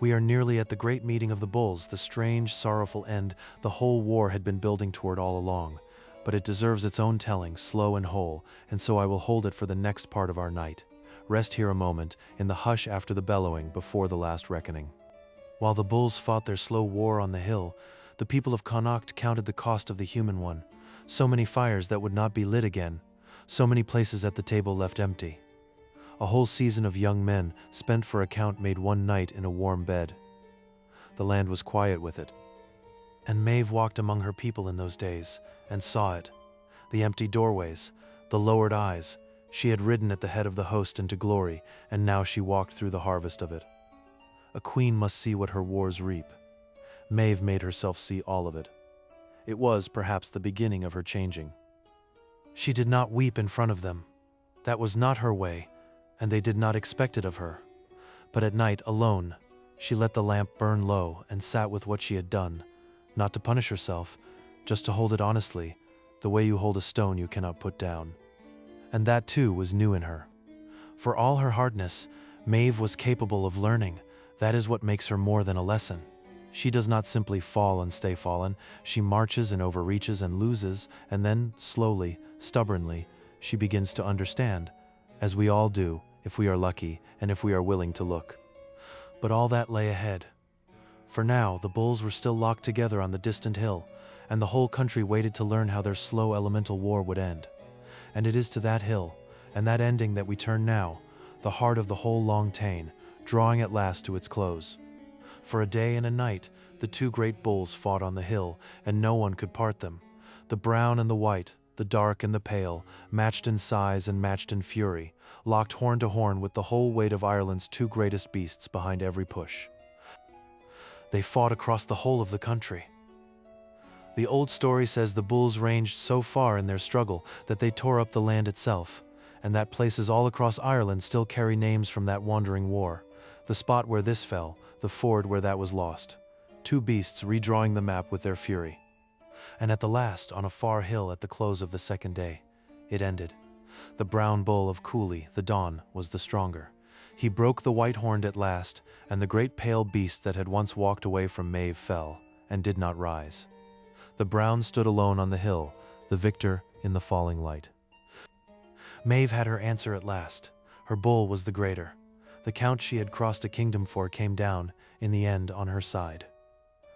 We are nearly at the great meeting of the bulls, the strange, sorrowful end the whole war had been building toward all along. But it deserves its own telling, slow and whole, and so I will hold it for the next part of our night. Rest here a moment, in the hush after the bellowing, before the last reckoning. While the bulls fought their slow war on the hill, the people of Connacht counted the cost of the human one. So many fires that would not be lit again, so many places at the table left empty. A whole season of young men spent for a count made one night in a warm bed. The land was quiet with it. And Maeve walked among her people in those days, and saw it. The empty doorways, the lowered eyes. She had ridden at the head of the host into glory, and now she walked through the harvest of it. A queen must see what her wars reap. Maeve made herself see all of it. It was, perhaps, the beginning of her changing. She did not weep in front of them. That was not her way, and they did not expect it of her. But at night, alone, she let the lamp burn low and sat with what she had done, not to punish herself, just to hold it honestly, the way you hold a stone you cannot put down. And that too was new in her. For all her hardness, Maeve was capable of learning. That is what makes her more than a lesson. She does not simply fall and stay fallen. She marches and overreaches and loses, and then, slowly, stubbornly, she begins to understand, as we all do, if we are lucky and if we are willing to look. But all that lay ahead. For now, the bulls were still locked together on the distant hill, and the whole country waited to learn how their slow elemental war would end. And it is to that hill, and that ending that we turn now, the heart of the whole long tale, drawing at last to its close. For a day and a night, the two great bulls fought on the hill, and no one could part them. The brown and the white, the dark and the pale, matched in size and matched in fury, locked horn to horn with the whole weight of Ireland's two greatest beasts behind every push. They fought across the whole of the country. The old story says the bulls ranged so far in their struggle that they tore up the land itself, and that places all across Ireland still carry names from that wandering war. The spot where this fell, the ford where that was lost. Two beasts redrawing the map with their fury. And at the last, on a far hill at the close of the second day, it ended. The brown bull of Cooley, the Dawn, was the stronger. He broke the white horn at last, and the great pale beast that had once walked away from Maeve fell, and did not rise. The brown stood alone on the hill, the victor in the falling light. Maeve had her answer at last. Her bull was the greater. The count she had crossed a kingdom for came down, in the end, on her side.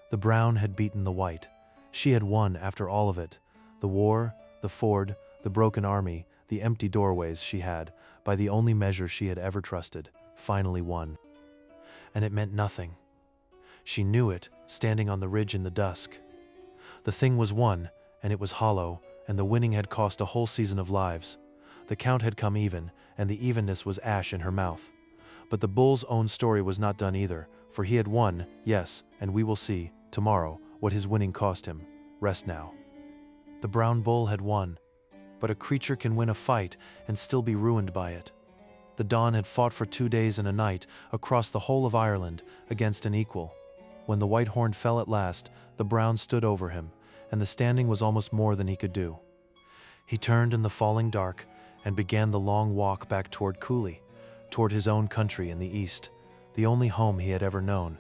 The brown had beaten the white. She had won after all of it. The war, the ford, the broken army, the empty doorways she had, by the only measure she had ever trusted, finally won. And it meant nothing. She knew it, standing on the ridge in the dusk. The thing was won, and it was hollow, and the winning had cost a whole season of lives. The count had come even, and the evenness was ash in her mouth. But the bull's own story was not done either, for he had won, yes, and we will see, tomorrow, what his winning cost him. Rest now. The brown bull had won, but a creature can win a fight and still be ruined by it. The Don had fought for 2 days and a night across the whole of Ireland against an equal. When the white horn fell at last, the brown stood over him, and the standing was almost more than he could do. He turned in the falling dark and began the long walk back toward Cooley, toward his own country in the east, the only home he had ever known.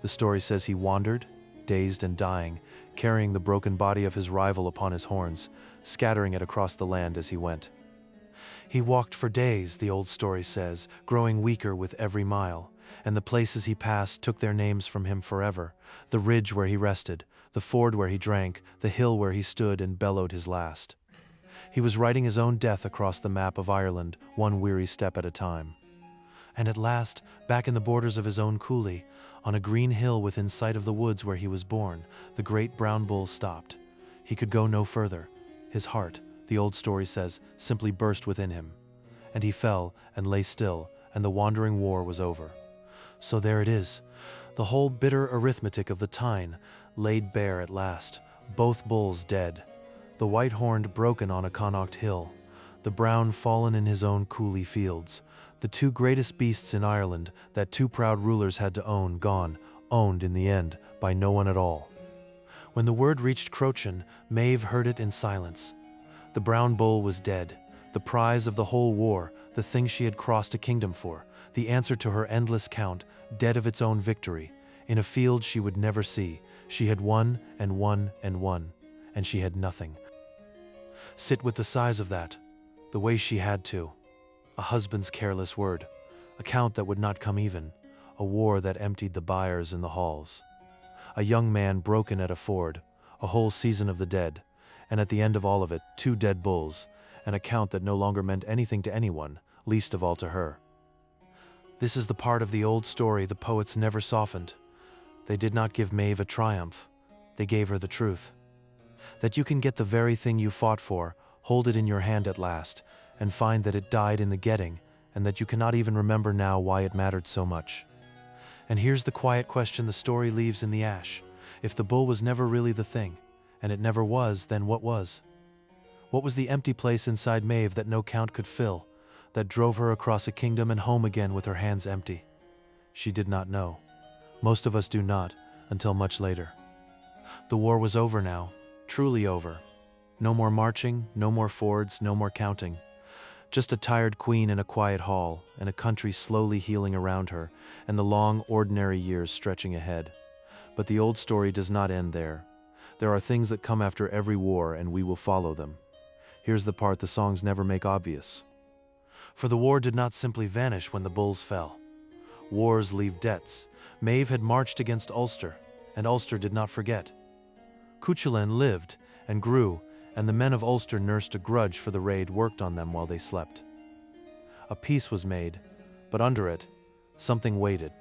The story says he wandered, dazed and dying, carrying the broken body of his rival upon his horns, scattering it across the land as he went. He walked for days, the old story says, growing weaker with every mile, and the places he passed took their names from him forever, the ridge where he rested, the ford where he drank, the hill where he stood and bellowed his last. He was writing his own death across the map of Ireland, one weary step at a time. And at last, back in the borders of his own Cooley, on a green hill within sight of the woods where he was born, the great brown bull stopped. He could go no further. His heart, the old story says, simply burst within him. And he fell and lay still, and the wandering war was over. So there it is, the whole bitter arithmetic of the Tyne, laid bare at last, both bulls dead, the white-horned broken on a Connacht hill, the brown fallen in his own Cooley fields, the two greatest beasts in Ireland that two proud rulers had to own gone, owned in the end by no one at all. When the word reached Crochan, Maeve heard it in silence. The brown bull was dead, the prize of the whole war, the thing she had crossed a kingdom for, the answer to her endless count, dead of its own victory, in a field she would never see. She had won and won and won, and she had nothing. Sit with the size of that, the way she had to. A husband's careless word, a count that would not come even, a war that emptied the byres in the halls. A young man broken at a ford, a whole season of the dead, and at the end of all of it, 2 dead bulls, an account that no longer meant anything to anyone, least of all to her. This is the part of the old story the poets never softened. They did not give Maeve a triumph, they gave her the truth. That you can get the very thing you fought for, hold it in your hand at last, and find that it died in the getting, and that you cannot even remember now why it mattered so much. And here's the quiet question the story leaves in the ash. If the bull was never really the thing, and it never was, then what was? What was the empty place inside Maeve that no count could fill, that drove her across a kingdom and home again with her hands empty? She did not know. Most of us do not, until much later. The war was over now, truly over. No more marching, no more fords, no more counting. Just a tired queen in a quiet hall, and a country slowly healing around her, and the long, ordinary years stretching ahead. But the old story does not end there. There are things that come after every war, and we will follow them. Here's the part the songs never make obvious. For the war did not simply vanish when the bulls fell. Wars leave debts. Maeve had marched against Ulster, and Ulster did not forget. Cuchulainn lived and grew, and the men of Ulster nursed a grudge for the raid worked on them while they slept. A peace was made, but under it, something waited.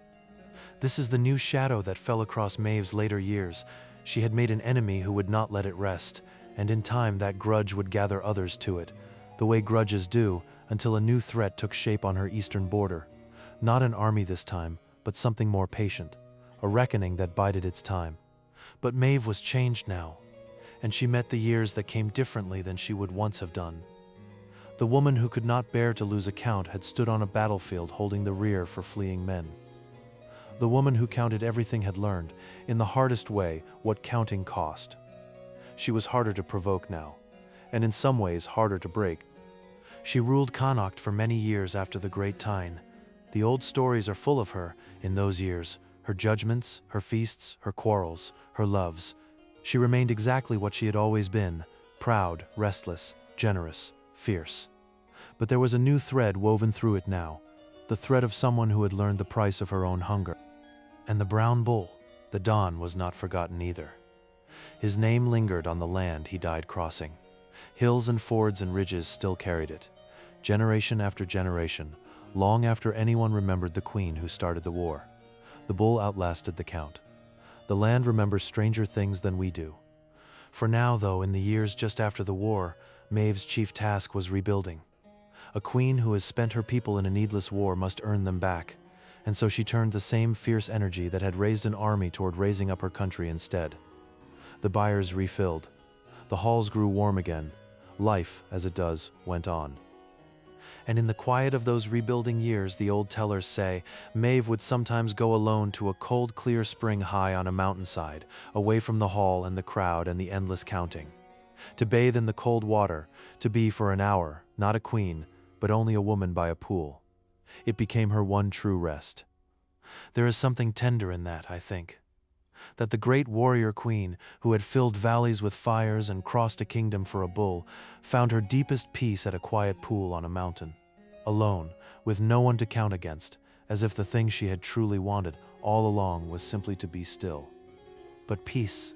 This is the new shadow that fell across Maeve's later years. She had made an enemy who would not let it rest, and in time that grudge would gather others to it, the way grudges do, until a new threat took shape on her eastern border. Not an army this time, but something more patient, a reckoning that bided its time. But Maeve was changed now, and she met the years that came differently than she would once have done. The woman who could not bear to lose a count had stood on a battlefield holding the rear for fleeing men. The woman who counted everything had learned, in the hardest way, what counting cost. She was harder to provoke now, and in some ways harder to break. She ruled Connacht for many years after the Great Tyne. The old stories are full of her in those years, her judgments, her feasts, her quarrels, her loves. She remained exactly what she had always been, proud, restless, generous, fierce. But there was a new thread woven through it now. the threat of someone who had learned the price of her own hunger. And the brown bull, the Don, was not forgotten either. His name lingered on the land he died crossing. Hills and fords and ridges still carried it, generation after generation, long after anyone remembered the queen who started the war. The bull outlasted the count. The land remembers stranger things than we do. For now, though, in the years just after the war, Maeve's chief task was rebuilding. A queen who has spent her people in a needless war must earn them back, and so she turned the same fierce energy that had raised an army toward raising up her country instead. The byres refilled. The halls grew warm again. Life, as it does, went on. And in the quiet of those rebuilding years, the old tellers say, Maeve would sometimes go alone to a cold, clear spring high on a mountainside, away from the hall and the crowd and the endless counting. To bathe in the cold water, to be for an hour, not a queen, but only a woman by a pool. It became her one true rest. There is something tender in that, I think. That the great warrior queen, who had filled valleys with fires and crossed a kingdom for a bull, found her deepest peace at a quiet pool on a mountain, alone, with no one to count against, as if the thing she had truly wanted all along was simply to be still. But peace,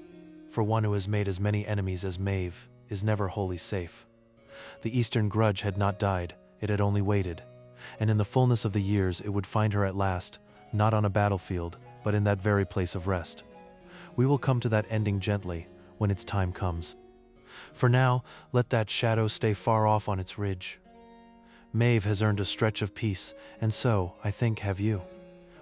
for one who has made as many enemies as Maeve, is never wholly safe. The Eastern grudge had not died, it had only waited, and in the fullness of the years it would find her at last, not on a battlefield, but in that very place of rest. We will come to that ending gently, when its time comes. For now, let that shadow stay far off on its ridge. Maeve has earned a stretch of peace, and so, I think, have you.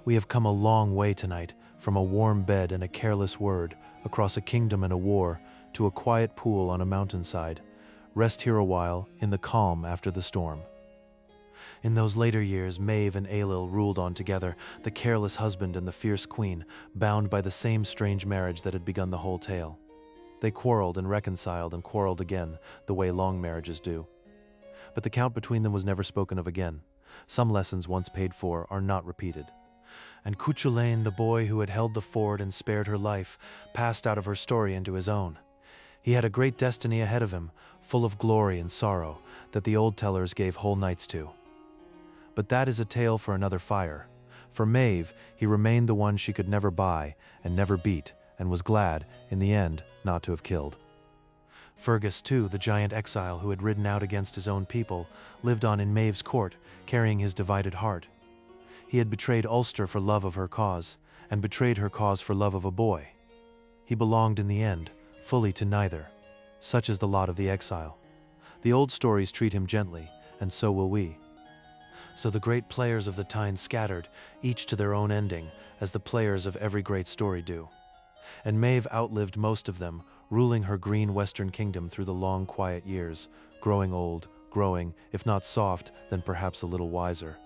We have come a long way tonight, from a warm bed and a careless word, across a kingdom and a war, to a quiet pool on a mountainside. Rest here a while, in the calm after the storm. In those later years, Maeve and Ailill ruled on together, the careless husband and the fierce queen, bound by the same strange marriage that had begun the whole tale. They quarreled and reconciled and quarreled again, the way long marriages do. But the count between them was never spoken of again. Some lessons once paid for are not repeated. And Cuchulainn, the boy who had held the ford and spared her life, passed out of her story into his own. He had a great destiny ahead of him, full of glory and sorrow, that the old tellers gave whole nights to. But that is a tale for another fire. For Maeve, he remained the one she could never buy and never beat, and was glad, in the end, not to have killed. Fergus, too, the giant exile who had ridden out against his own people, lived on in Maeve's court, carrying his divided heart. He had betrayed Ulster for love of her cause, and betrayed her cause for love of a boy. He belonged in the end, fully to neither. Such is the lot of the exile. The old stories treat him gently, and so will we. So the great players of the Tyne scattered, each to their own ending, as the players of every great story do. And Maeve outlived most of them, ruling her green western kingdom through the long quiet years, growing old, growing, if not soft, then perhaps a little wiser.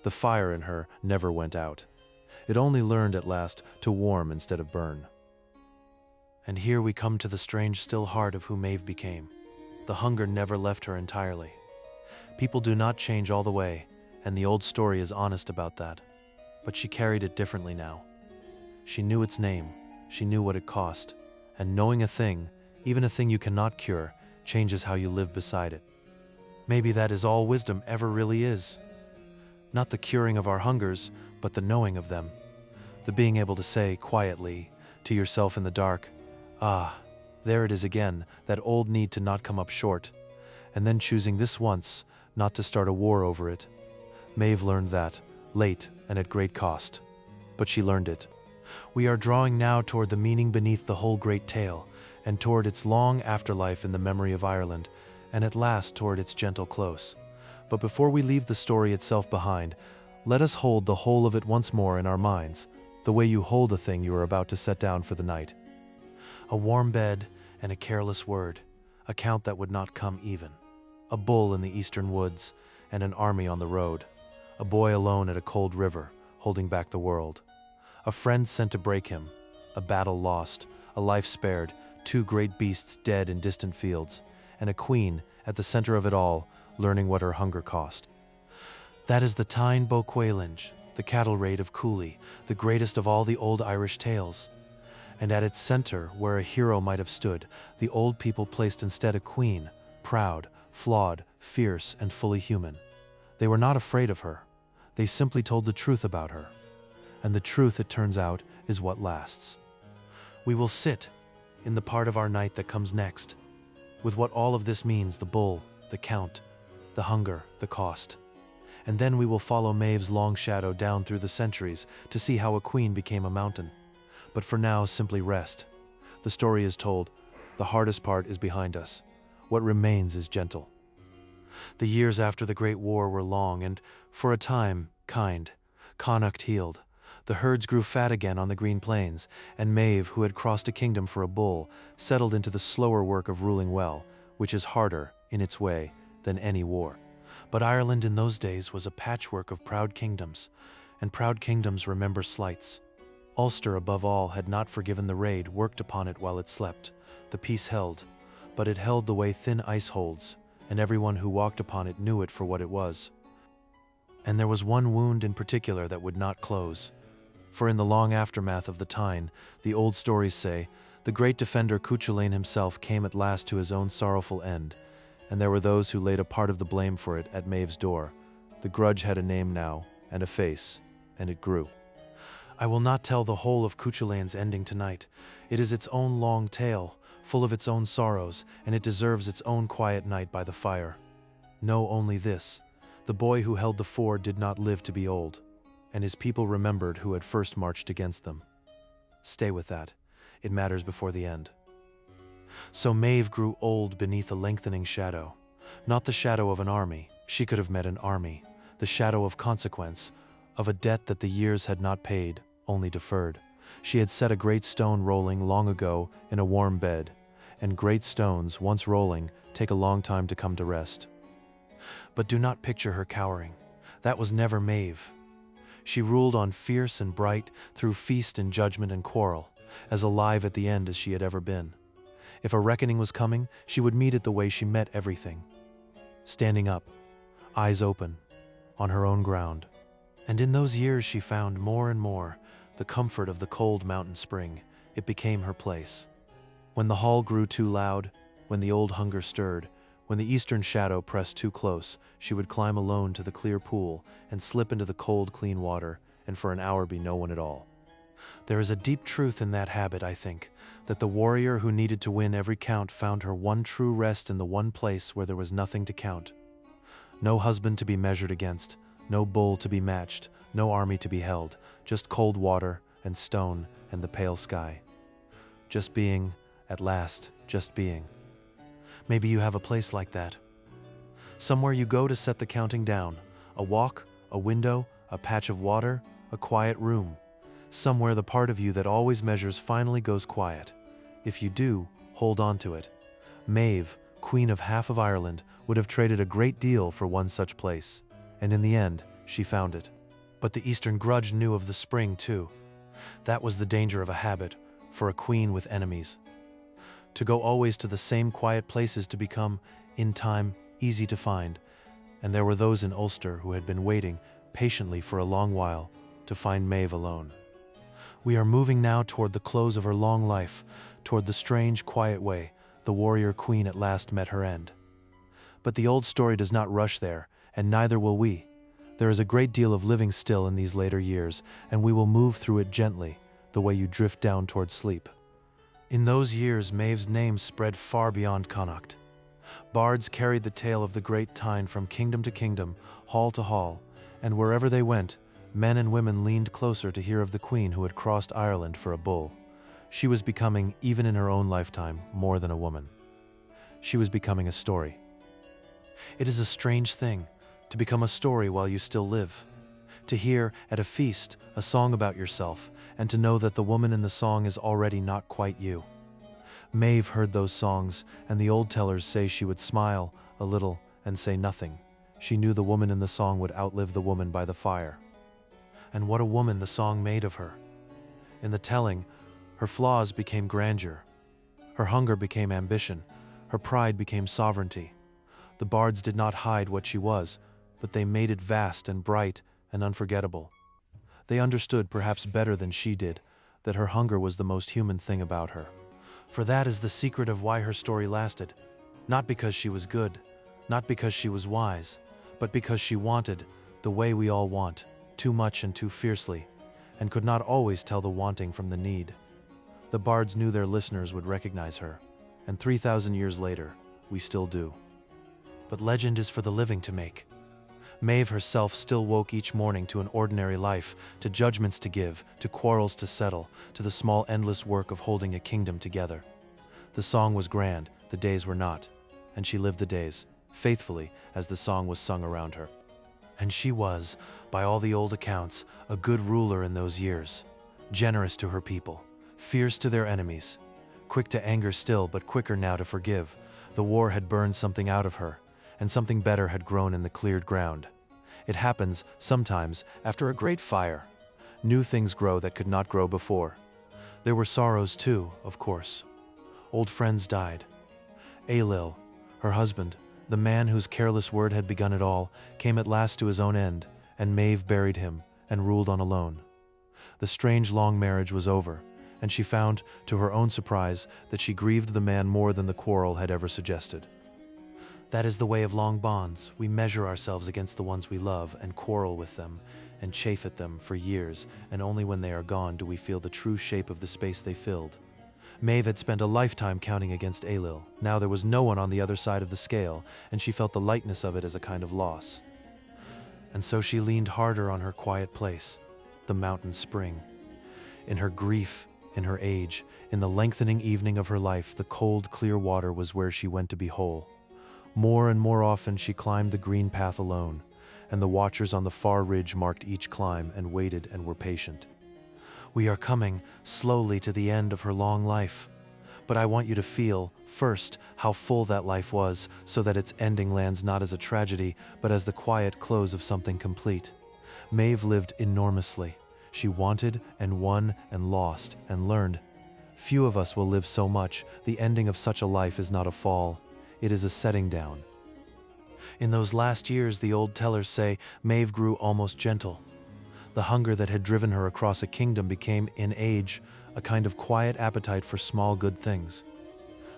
The fire in her never went out. It only learned at last to warm instead of burn. And here we come to the strange still heart of who Maeve became. The hunger never left her entirely. People do not change all the way, and the old story is honest about that. But she carried it differently now. She knew its name, she knew what it cost, and knowing a thing, even a thing you cannot cure, changes how you live beside it. Maybe that is all wisdom ever really is. Not the curing of our hungers, but the knowing of them. The being able to say quietly, to yourself in the dark, ah, there it is again, that old need to not come up short, and then choosing this once, not to start a war over it. Maeve learned that, late and at great cost. But she learned it. We are drawing now toward the meaning beneath the whole great tale, and toward its long afterlife in the memory of Ireland, and at last toward its gentle close. But before we leave the story itself behind, let us hold the whole of it once more in our minds, the way you hold a thing you are about to set down for the night. A warm bed and a careless word, a count that would not come even. A bull in the eastern woods, and an army on the road. A boy alone at a cold river, holding back the world. A friend sent to break him, a battle lost, a life spared, two great beasts dead in distant fields, and a queen, at the center of it all, learning what her hunger cost. That is the Tyne Bo Cuailnge, the cattle raid of Cooley, the greatest of all the old Irish tales. And at its center, where a hero might have stood, the old people placed instead a queen, proud, flawed, fierce, and fully human. They were not afraid of her. They simply told the truth about her. And the truth, it turns out, is what lasts. We will sit in the part of our night that comes next, with what all of this means: the bull, the count, the hunger, the cost. And then we will follow Maeve's long shadow down through the centuries to see how a queen became a mountain. But for now, simply rest. The story is told. The hardest part is behind us. What remains is gentle. The years after the Great War were long and, for a time, kind. Connacht healed. The herds grew fat again on the green plains, and Maeve, who had crossed a kingdom for a bull, settled into the slower work of ruling well, which is harder, in its way, than any war. But Ireland in those days was a patchwork of proud kingdoms, and proud kingdoms remember slights. Ulster, above all, had not forgiven the raid worked upon it while it slept. The peace held, but it held the way thin ice holds, and everyone who walked upon it knew it for what it was. And there was one wound in particular that would not close. For in the long aftermath of the Tyne, the old stories say, the great defender Cuchulainn himself came at last to his own sorrowful end, and there were those who laid a part of the blame for it at Maeve's door. The grudge had a name now, and a face, and it grew. I will not tell the whole of Cuchulainn's ending tonight. It is its own long tale, full of its own sorrows, and it deserves its own quiet night by the fire. Know only this: the boy who held the ford did not live to be old, and his people remembered who had first marched against them. Stay with that. It matters before the end. So Maeve grew old beneath a lengthening shadow. Not the shadow of an army. She could have met an army. The shadow of consequence, of a debt that the years had not paid, only deferred. She had set a great stone rolling long ago in a warm bed, and great stones, once rolling, take a long time to come to rest. But do not picture her cowering. That was never Maeve. She ruled on fierce and bright through feast and judgment and quarrel, as alive at the end as she had ever been. If a reckoning was coming, she would meet it the way she met everything. Standing up, eyes open, on her own ground. And in those years she found more and more the comfort of the cold mountain spring. It became her place. When the hall grew too loud, when the old hunger stirred, when the eastern shadow pressed too close, she would climb alone to the clear pool and slip into the cold, clean water, and for an hour be no one at all. There is a deep truth in that habit, I think, that the warrior who needed to win every count found her one true rest in the one place where there was nothing to count. No husband to be measured against, no bull to be matched, no army to be held, just cold water and stone and the pale sky. Just being, at last, just being. Maybe you have a place like that. Somewhere you go to set the counting down. A walk, a window, a patch of water, a quiet room. Somewhere the part of you that always measures finally goes quiet. If you do, hold on to it. Maeve, Queen of half of Ireland, would have traded a great deal for one such place. And in the end, she found it. But the Eastern grudge knew of the spring too. That was the danger of a habit, for a queen with enemies. To go always to the same quiet places to become, in time, easy to find. And there were those in Ulster who had been waiting patiently for a long while to find Maeve alone. We are moving now toward the close of her long life, toward the strange, quiet way the warrior queen at last met her end. But the old story does not rush there, and neither will we. There is a great deal of living still in these later years, and we will move through it gently, the way you drift down toward sleep. In those years, Maeve's name spread far beyond Connacht. Bards carried the tale of the great Tyne from kingdom to kingdom, hall to hall, and wherever they went, men and women leaned closer to hear of the queen who had crossed Ireland for a bull. She was becoming, even in her own lifetime, more than a woman. She was becoming a story. It is a strange thing, to become a story while you still live. To hear, at a feast, a song about yourself, and to know that the woman in the song is already not quite you. Maeve heard those songs, and the old tellers say she would smile a little and say nothing. She knew the woman in the song would outlive the woman by the fire. And what a woman the song made of her. In the telling, her flaws became grandeur. Her hunger became ambition. Her pride became sovereignty. The bards did not hide what she was, but they made it vast and bright and unforgettable. They understood, perhaps better than she did, that her hunger was the most human thing about her. For that is the secret of why her story lasted. Not because she was good, not because she was wise, but because she wanted, the way we all want, too much and too fiercely, and could not always tell the wanting from the need. The bards knew their listeners would recognize her, and 3,000 years later, we still do. But legend is for the living to make. Maeve herself still woke each morning to an ordinary life, to judgments to give, to quarrels to settle, to the small endless work of holding a kingdom together. The song was grand, the days were not, and she lived the days, faithfully, as the song was sung around her. And she was, by all the old accounts, a good ruler in those years, generous to her people, fierce to their enemies, quick to anger still, but quicker now to forgive. The war had burned something out of her, and something better had grown in the cleared ground. It happens, sometimes, after a great fire. New things grow that could not grow before. There were sorrows too, of course. Old friends died. Ailil, her husband, the man whose careless word had begun it all, came at last to his own end, and Maeve buried him, and ruled on alone. The strange long marriage was over, and she found, to her own surprise, that she grieved the man more than the quarrel had ever suggested. That is the way of long bonds. We measure ourselves against the ones we love and quarrel with them and chafe at them for years, and only when they are gone do we feel the true shape of the space they filled. Maeve had spent a lifetime counting against Ailil. Now there was no one on the other side of the scale, and she felt the lightness of it as a kind of loss. And so she leaned harder on her quiet place, the mountain spring. In her grief, in her age, in the lengthening evening of her life, the cold, clear water was where she went to be whole. More and more often she climbed the green path alone, and the watchers on the far ridge marked each climb and waited and were patient. We are coming slowly to the end of her long life, but I want you to feel, first, how full that life was, so that its ending lands not as a tragedy, but as the quiet close of something complete. Maeve lived enormously. She wanted and won and lost and learned. Few of us will live so much. The ending of such a life is not a fall. It is a setting down. In those last years, the old tellers say, Maeve grew almost gentle. The hunger that had driven her across a kingdom became, in age, a kind of quiet appetite for small good things.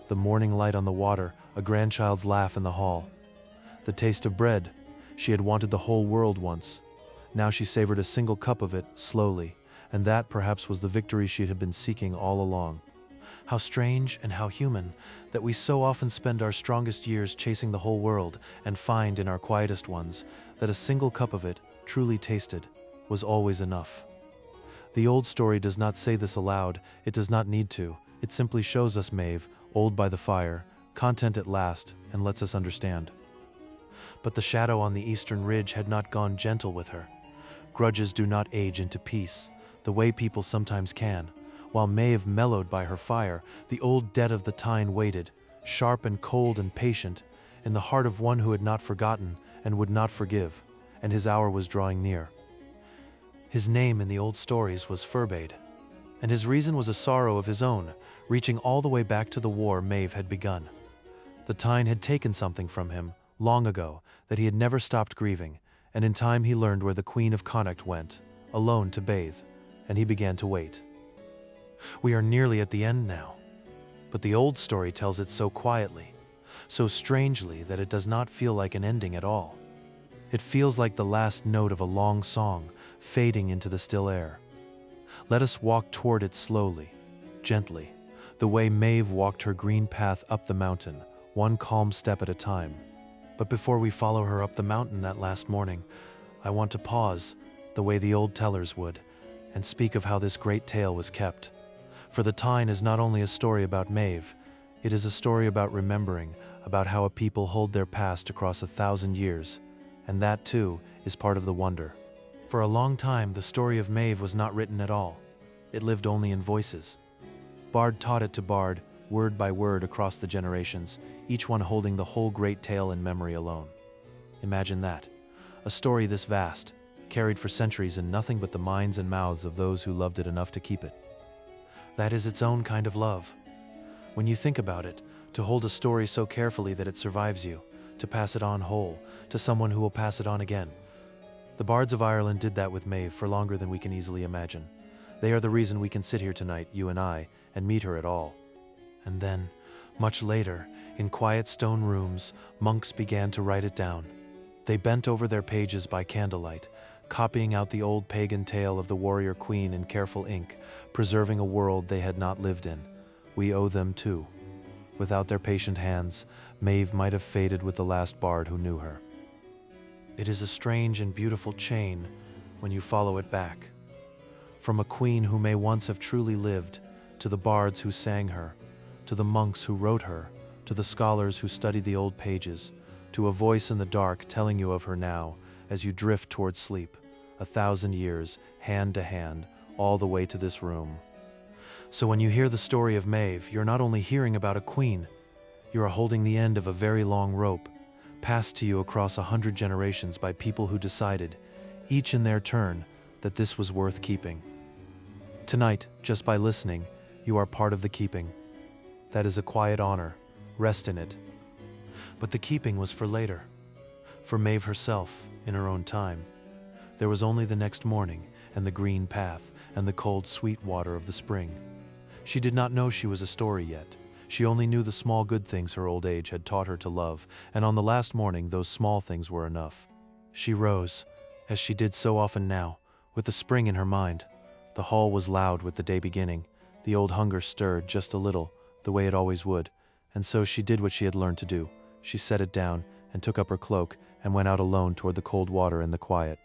The morning light on the water, a grandchild's laugh in the hall. The taste of bread. She had wanted the whole world once. Now she savored a single cup of it, slowly, and that perhaps was the victory she had been seeking all along. How strange and how human that we so often spend our strongest years chasing the whole world and find in our quietest ones that a single cup of it, truly tasted, was always enough. The old story does not say this aloud, it does not need to, it simply shows us Maeve, old by the fire, content at last, and lets us understand. But the shadow on the eastern ridge had not gone gentle with her. Grudges do not age into peace, the way people sometimes can. While Maeve mellowed by her fire, the old debt of the Tyne waited, sharp and cold and patient, in the heart of one who had not forgotten and would not forgive, and his hour was drawing near. His name in the old stories was Furbade, and his reason was a sorrow of his own, reaching all the way back to the war Maeve had begun. The Tyne had taken something from him, long ago, that he had never stopped grieving, and in time he learned where the Queen of Connacht went, alone to bathe, and he began to wait. We are nearly at the end now, but the old story tells it so quietly, so strangely that it does not feel like an ending at all. It feels like the last note of a long song, fading into the still air. Let us walk toward it slowly, gently, the way Maeve walked her green path up the mountain, one calm step at a time. But before we follow her up the mountain that last morning, I want to pause, the way the old tellers would, and speak of how this great tale was kept. For the Tyne is not only a story about Maeve, it is a story about remembering, about how a people hold their past across 1,000 years, and that too is part of the wonder. For a long time, the story of Maeve was not written at all. It lived only in voices. Bard taught it to bard, word by word across the generations, each one holding the whole great tale in memory alone. Imagine that. A story this vast, carried for centuries in nothing but the minds and mouths of those who loved it enough to keep it. That is its own kind of love. When you think about it, to hold a story so carefully that it survives you, to pass it on whole, to someone who will pass it on again. The bards of Ireland did that with Maeve for longer than we can easily imagine. They are the reason we can sit here tonight, you and I, and meet her at all. And then, much later, in quiet stone rooms, monks began to write it down. They bent over their pages by candlelight, copying out the old pagan tale of the warrior queen in careful ink, preserving a world they had not lived in. We owe them too. Without their patient hands, Maeve might have faded with the last bard who knew her. It is a strange and beautiful chain when you follow it back. From a queen who may once have truly lived, to the bards who sang her, to the monks who wrote her, to the scholars who studied the old pages, to a voice in the dark telling you of her now as you drift toward sleep, 1,000 years, hand to hand, all the way to this room. So when you hear the story of Maeve, you're not only hearing about a queen, you are holding the end of a very long rope, passed to you across 100 generations by people who decided, each in their turn, that this was worth keeping. Tonight, just by listening, you are part of the keeping. That is a quiet honor. Rest in it. But the keeping was for later. For Maeve herself, in her own time. There was only the next morning, and the green path, and the cold, sweet water of the spring. She did not know she was a story yet. She only knew the small good things her old age had taught her to love, and on the last morning those small things were enough. She rose, as she did so often now, with the spring in her mind. The hall was loud with the day beginning. The old hunger stirred just a little, the way it always would, and so she did what she had learned to do. She set it down, and took up her cloak, and went out alone toward the cold water and the quiet.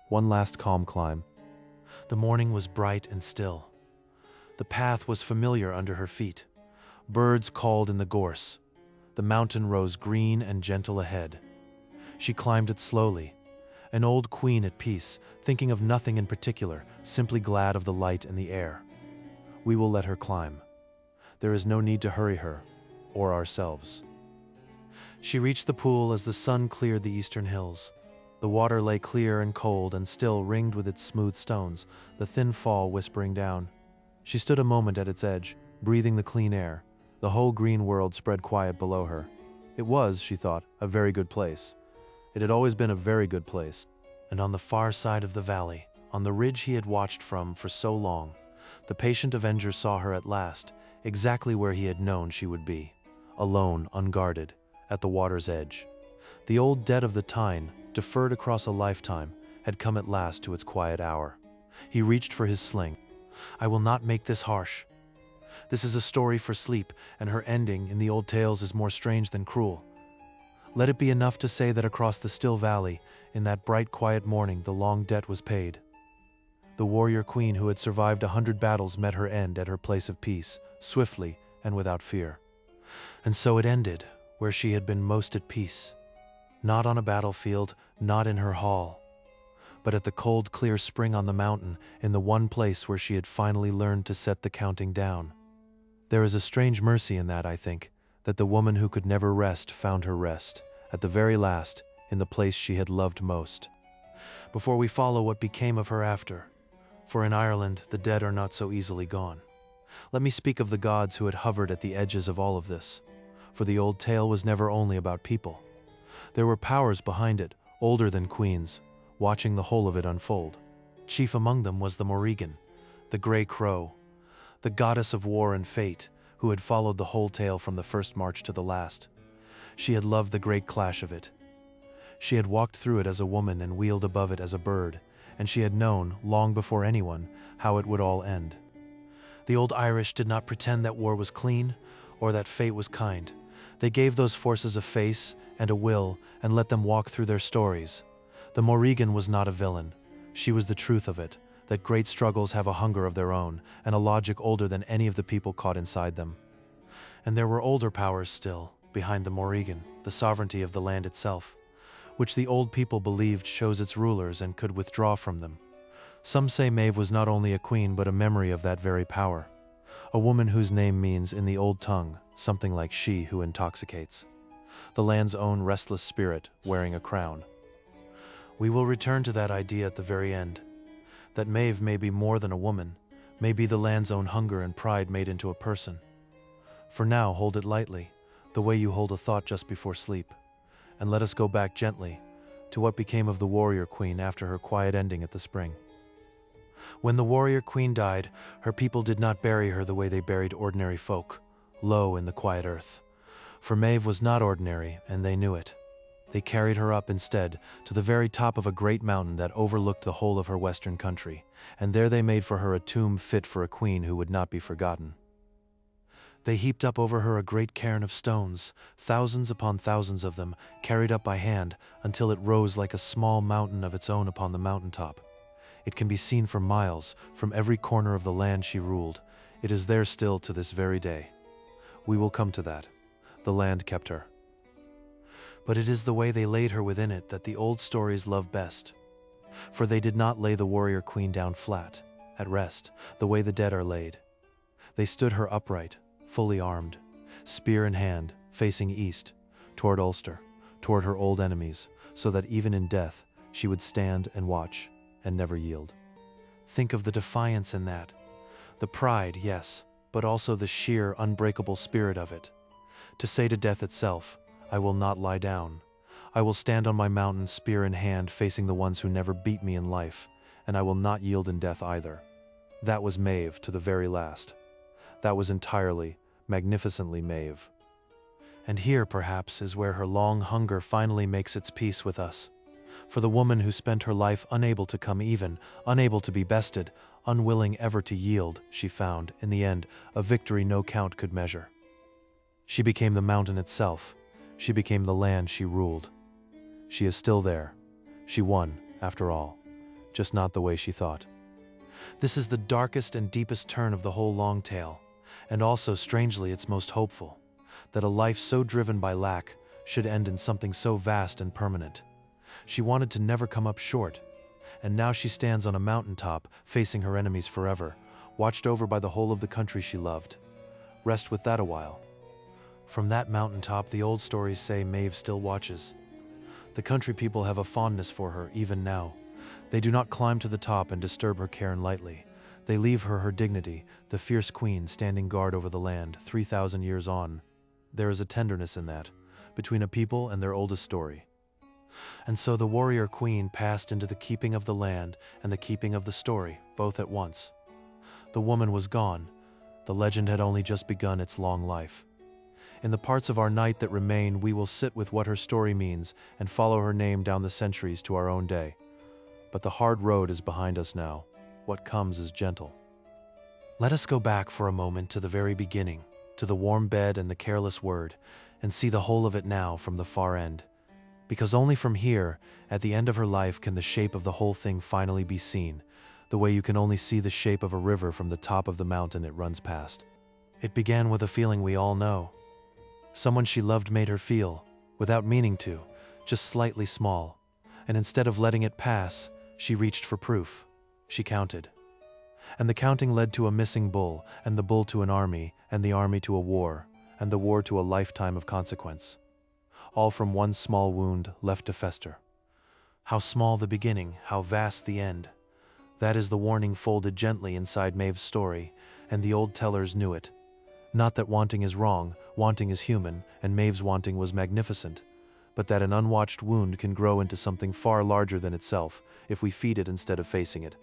One last calm climb. The morning was bright and still. The path was familiar under her feet. Birds called in the gorse. The mountain rose green and gentle ahead. She climbed it slowly, an old queen at peace, thinking of nothing in particular, simply glad of the light and the air. We will let her climb. There is no need to hurry her, or ourselves. She reached the pool as the sun cleared the eastern hills. The water lay clear and cold and still, ringed with its smooth stones, the thin fall whispering down. She stood a moment at its edge, breathing the clean air. The whole green world spread quiet below her. It was, she thought, a very good place. It had always been a very good place. And on the far side of the valley, on the ridge he had watched from for so long, the patient avenger saw her at last, exactly where he had known she would be, alone, unguarded, at the water's edge. The old debt of the Tyne, deferred across a lifetime, had come at last to its quiet hour. He reached for his sling. I will not make this harsh. This is a story for sleep, and her ending in the old tales is more strange than cruel. Let it be enough to say that across the still valley, in that bright quiet morning, the long debt was paid. The warrior queen who had survived 100 battles met her end at her place of peace, swiftly and without fear. And so it ended, where she had been most at peace. Not on a battlefield, not in her hall, but at the cold, clear spring on the mountain, in the one place where she had finally learned to set the counting down. There is a strange mercy in that, I think, that the woman who could never rest found her rest, at the very last, in the place she had loved most. Before we follow what became of her after, for in Ireland the dead are not so easily gone, let me speak of the gods who had hovered at the edges of all of this, for the old tale was never only about people. There were powers behind it, older than queens, watching the whole of it unfold. Chief among them was the Morrigan, the Grey Crow, the goddess of war and fate, who had followed the whole tale from the first march to the last. She had loved the great clash of it. She had walked through it as a woman and wheeled above it as a bird, and she had known, long before anyone, how it would all end. The old Irish did not pretend that war was clean, or that fate was kind. They gave those forces a face and a will, and let them walk through their stories. The Morrigan was not a villain. She was the truth of it, that great struggles have a hunger of their own, and a logic older than any of the people caught inside them. And there were older powers still, behind the Morrigan, the sovereignty of the land itself, which the old people believed chose its rulers and could withdraw from them. Some say Maeve was not only a queen but a memory of that very power, a woman whose name means in the old tongue something like she who intoxicates, the land's own restless spirit wearing a crown. We will return to that idea at the very end, that Maeve may be more than a woman, may be the land's own hunger and pride made into a person. For now, hold it lightly, the way you hold a thought just before sleep, and let us go back gently to what became of the warrior queen after her quiet ending at the spring. When the warrior queen died, her people did not bury her the way they buried ordinary folk, low in the quiet earth. For Maeve was not ordinary, and they knew it. They carried her up instead to the very top of a great mountain that overlooked the whole of her western country, and there they made for her a tomb fit for a queen who would not be forgotten. They heaped up over her a great cairn of stones, thousands upon thousands of them, carried up by hand, until it rose like a small mountain of its own upon the mountaintop. It can be seen for miles, from every corner of the land she ruled. It is there still to this very day. We will come to that. The land kept her. But it is the way they laid her within it that the old stories love best. For they did not lay the warrior queen down flat, at rest, the way the dead are laid. They stood her upright, fully armed, spear in hand, facing east, toward Ulster, toward her old enemies, so that even in death she would stand and watch, and never yield. Think of the defiance in that. The pride, yes, but also the sheer, unbreakable spirit of it. To say to death itself, I will not lie down. I will stand on my mountain, spear in hand, facing the ones who never beat me in life, and I will not yield in death either. That was Maeve to the very last. That was entirely, magnificently Maeve. And here, perhaps, is where her long hunger finally makes its peace with us. For the woman who spent her life unable to come even, unable to be bested, unwilling ever to yield, she found, in the end, a victory no count could measure. She became the mountain itself. She became the land she ruled. She is still there. She won, after all, just not the way she thought. This is the darkest and deepest turn of the whole long tale, and also, strangely, its most hopeful, that a life so driven by lack should end in something so vast and permanent. She wanted to never come up short, and now she stands on a mountaintop, facing her enemies forever, watched over by the whole of the country she loved. Rest with that a while. From that mountaintop, the old stories say Maeve still watches. The country people have a fondness for her, even now. They do not climb to the top and disturb her cairn lightly. They leave her her dignity, the fierce queen standing guard over the land, 3,000 years on. There is a tenderness in that, between a people and their oldest story. And so the warrior queen passed into the keeping of the land and the keeping of the story, both at once. The woman was gone. The legend had only just begun its long life. In the parts of our night that remain, we will sit with what her story means and follow her name down the centuries to our own day. But the hard road is behind us now. What comes is gentle. Let us go back for a moment to the very beginning, to the warm bed and the careless word, and see the whole of it now from the far end. Because only from here, at the end of her life, can the shape of the whole thing finally be seen, the way you can only see the shape of a river from the top of the mountain it runs past. It began with a feeling we all know. Someone she loved made her feel, without meaning to, just slightly small, and instead of letting it pass, she reached for proof. She counted. And the counting led to a missing bull, and the bull to an army, and the army to a war, and the war to a lifetime of consequence. All from one small wound left to fester. How small the beginning, how vast the end. That is the warning folded gently inside Maeve's story, and the old tellers knew it. Not that wanting is wrong, wanting is human, and Maeve's wanting was magnificent, but that an unwatched wound can grow into something far larger than itself if we feed it instead of facing it.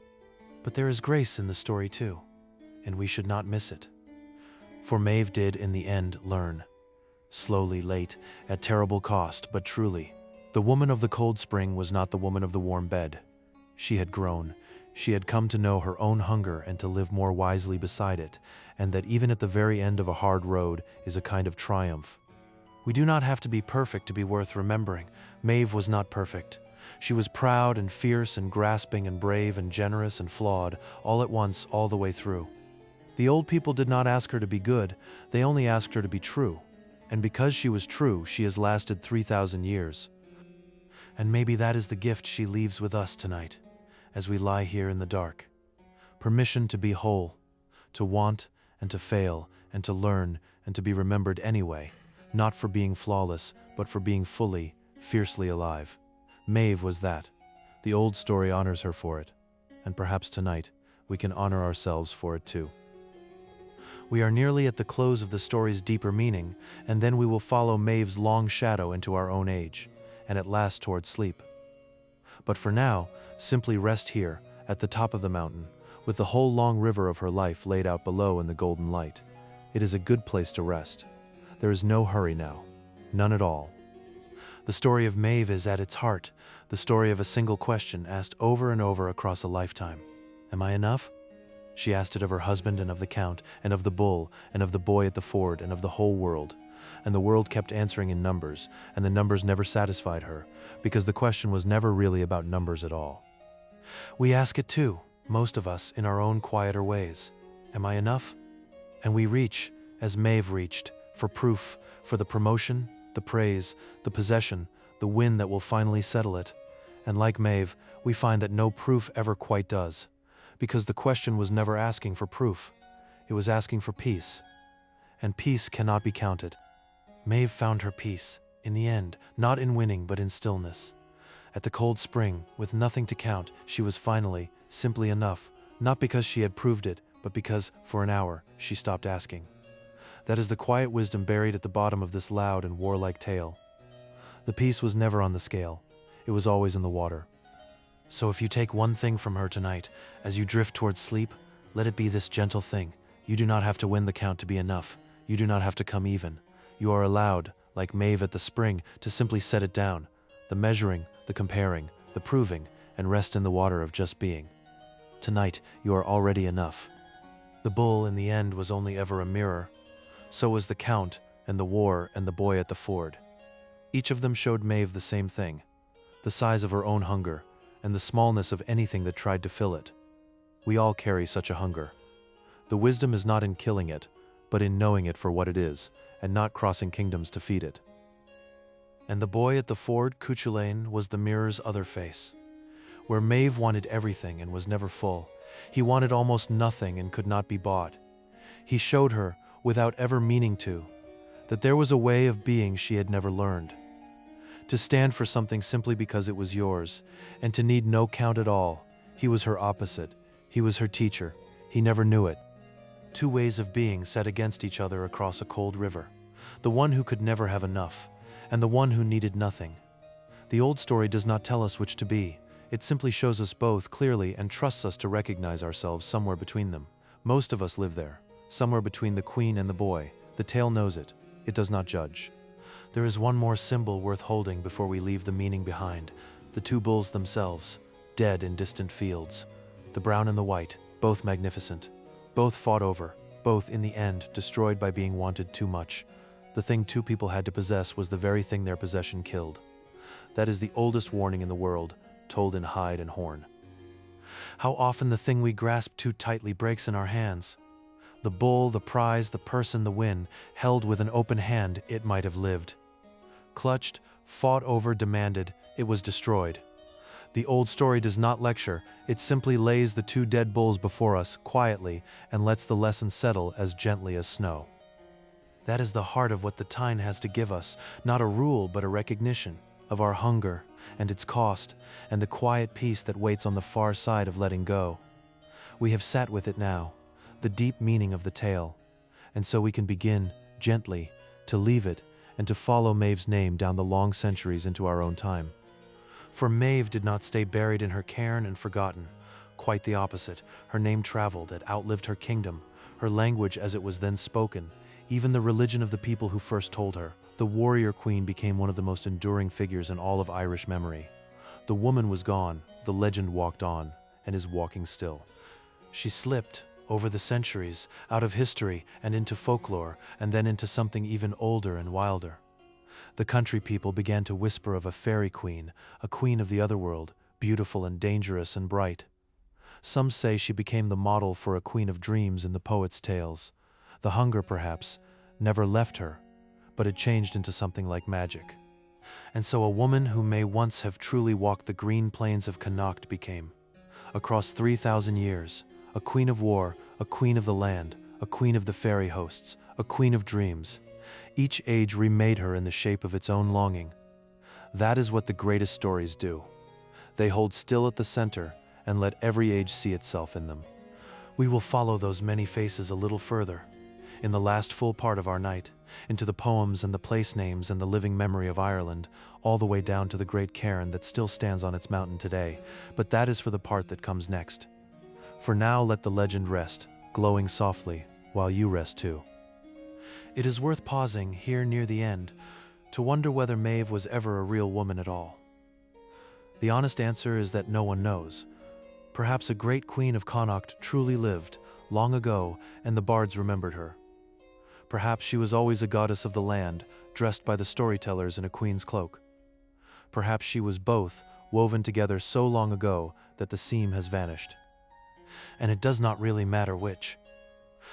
But there is grace in the story too, and we should not miss it. For Maeve did in the end learn. Slowly, late, at terrible cost, but truly. The woman of the cold spring was not the woman of the warm bed. She had grown. She had come to know her own hunger and to live more wisely beside it, and that even at the very end of a hard road is a kind of triumph. We do not have to be perfect to be worth remembering. Maeve was not perfect. She was proud and fierce and grasping and brave and generous and flawed, all at once, all the way through. The old people did not ask her to be good, they only asked her to be true. And because she was true, she has lasted 3,000 years. And maybe that is the gift she leaves with us tonight, as we lie here in the dark. Permission to be whole, to want and to fail and to learn and to be remembered anyway, not for being flawless, but for being fully, fiercely alive. Maeve was that. The old story honors her for it, and perhaps tonight we can honor ourselves for it too. We are nearly at the close of the story's deeper meaning, and then we will follow Maeve's long shadow into our own age, and at last toward sleep. But for now, simply rest here, at the top of the mountain, with the whole long river of her life laid out below in the golden light. It is a good place to rest. There is no hurry now. None at all. The story of Maeve is at its heart the story of a single question asked over and over across a lifetime. Am I enough? She asked it of her husband and of the count and of the bull and of the boy at the ford and of the whole world. And the world kept answering in numbers, and the numbers never satisfied her, because the question was never really about numbers at all. We ask it too, most of us, in our own quieter ways. Am I enough? And we reach, as Maeve reached, for proof, for the promotion, the praise, the possession, the win that will finally settle it. And like Maeve, we find that no proof ever quite does, because the question was never asking for proof. It was asking for peace. And peace cannot be counted. Maeve found her peace, in the end, not in winning but in stillness. At the cold spring, with nothing to count, she was finally, simply enough, not because she had proved it, but because, for an hour, she stopped asking. That is the quiet wisdom buried at the bottom of this loud and warlike tale. The peace was never on the scale. It was always in the water. So if you take one thing from her tonight, as you drift towards sleep, let it be this gentle thing. You do not have to win the count to be enough. You do not have to come even. You are allowed, like Maeve at the spring, to simply set it down. The measuring, the comparing, the proving, and rest in the water of just being. Tonight, you are already enough. The bull, in the end, was only ever a mirror. So was the count, and the war, and the boy at the ford. Each of them showed Maeve the same thing. The size of her own hunger, and the smallness of anything that tried to fill it. We all carry such a hunger. The wisdom is not in killing it, but in knowing it for what it is, and not crossing kingdoms to feed it. And the boy at the ford, Cuchulainn, was the mirror's other face. Where Maeve wanted everything and was never full, he wanted almost nothing and could not be bought. He showed her, without ever meaning to, that there was a way of being she had never learned. To stand for something simply because it was yours, and to need no count at all. He was her opposite. He was her teacher. He never knew it. Two ways of being set against each other across a cold river. The one who could never have enough, and the one who needed nothing. The old story does not tell us which to be. It simply shows us both clearly and trusts us to recognize ourselves somewhere between them. Most of us live there, somewhere between the queen and the boy. The tale knows it. It does not judge. There is one more symbol worth holding before we leave the meaning behind. The two bulls themselves, dead in distant fields. The brown and the white, both magnificent. Both fought over, both in the end destroyed by being wanted too much. The thing two people had to possess was the very thing their possession killed. That is the oldest warning in the world, told in hide and horn. How often the thing we grasp too tightly breaks in our hands. The bull, the prize, the person, the win, held with an open hand, it might have lived. Clutched, fought over, demanded, it was destroyed. The old story does not lecture, it simply lays the two dead bulls before us, quietly, and lets the lesson settle as gently as snow. That is the heart of what the Tyne has to give us, not a rule but a recognition of our hunger and its cost, and the quiet peace that waits on the far side of letting go. We have sat with it now, the deep meaning of the tale, and so we can begin, gently, to leave it and to follow Maeve's name down the long centuries into our own time. For Maeve did not stay buried in her cairn and forgotten. Quite the opposite. Her name traveled, it outlived her kingdom, her language as it was then spoken, even the religion of the people who first told her. The warrior queen became one of the most enduring figures in all of Irish memory. The woman was gone, the legend walked on, and is walking still. She slipped, over the centuries, out of history and into folklore, and then into something even older and wilder. The country people began to whisper of a fairy queen, a queen of the other world, beautiful and dangerous and bright. Some say she became the model for a queen of dreams in the poets' tales. The hunger, perhaps, never left her, but it changed into something like magic. And so a woman who may once have truly walked the green plains of Connacht became, across 3,000 years, a queen of war, a queen of the land, a queen of the fairy hosts, a queen of dreams. Each age remade her in the shape of its own longing. That is what the greatest stories do. They hold still at the center and let every age see itself in them. We will follow those many faces a little further, in the last full part of our night, into the poems and the place names and the living memory of Ireland, all the way down to the great cairn that still stands on its mountain today, but that is for the part that comes next. For now let the legend rest, glowing softly, while you rest too. It is worth pausing here near the end, to wonder whether Maeve was ever a real woman at all. The honest answer is that no one knows. Perhaps a great queen of Connacht truly lived, long ago, and the bards remembered her. Perhaps she was always a goddess of the land, dressed by the storytellers in a queen's cloak. Perhaps she was both, woven together so long ago that the seam has vanished. And it does not really matter which.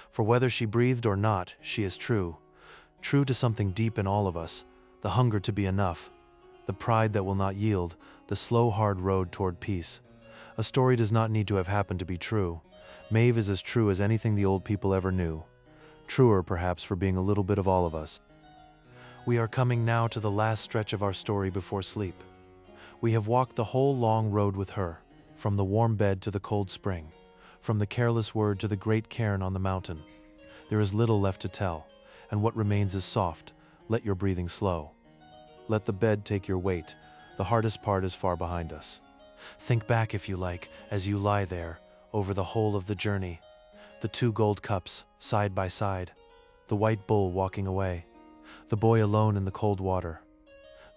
For whether she breathed or not, she is true. True to something deep in all of us, the hunger to be enough, the pride that will not yield, the slow, hard road toward peace. A story does not need to have happened to be true. Maeve is as true as anything the old people ever knew. Truer, perhaps, for being a little bit of all of us. We are coming now to the last stretch of our story before sleep. We have walked the whole long road with her, from the warm bed to the cold spring, from the careless word to the great cairn on the mountain. There is little left to tell, and what remains is soft. Let your breathing slow. Let the bed take your weight. The hardest part is far behind us. Think back, if you like, as you lie there, over the whole of the journey. The two gold cups, side by side. The white bull walking away. The boy alone in the cold water.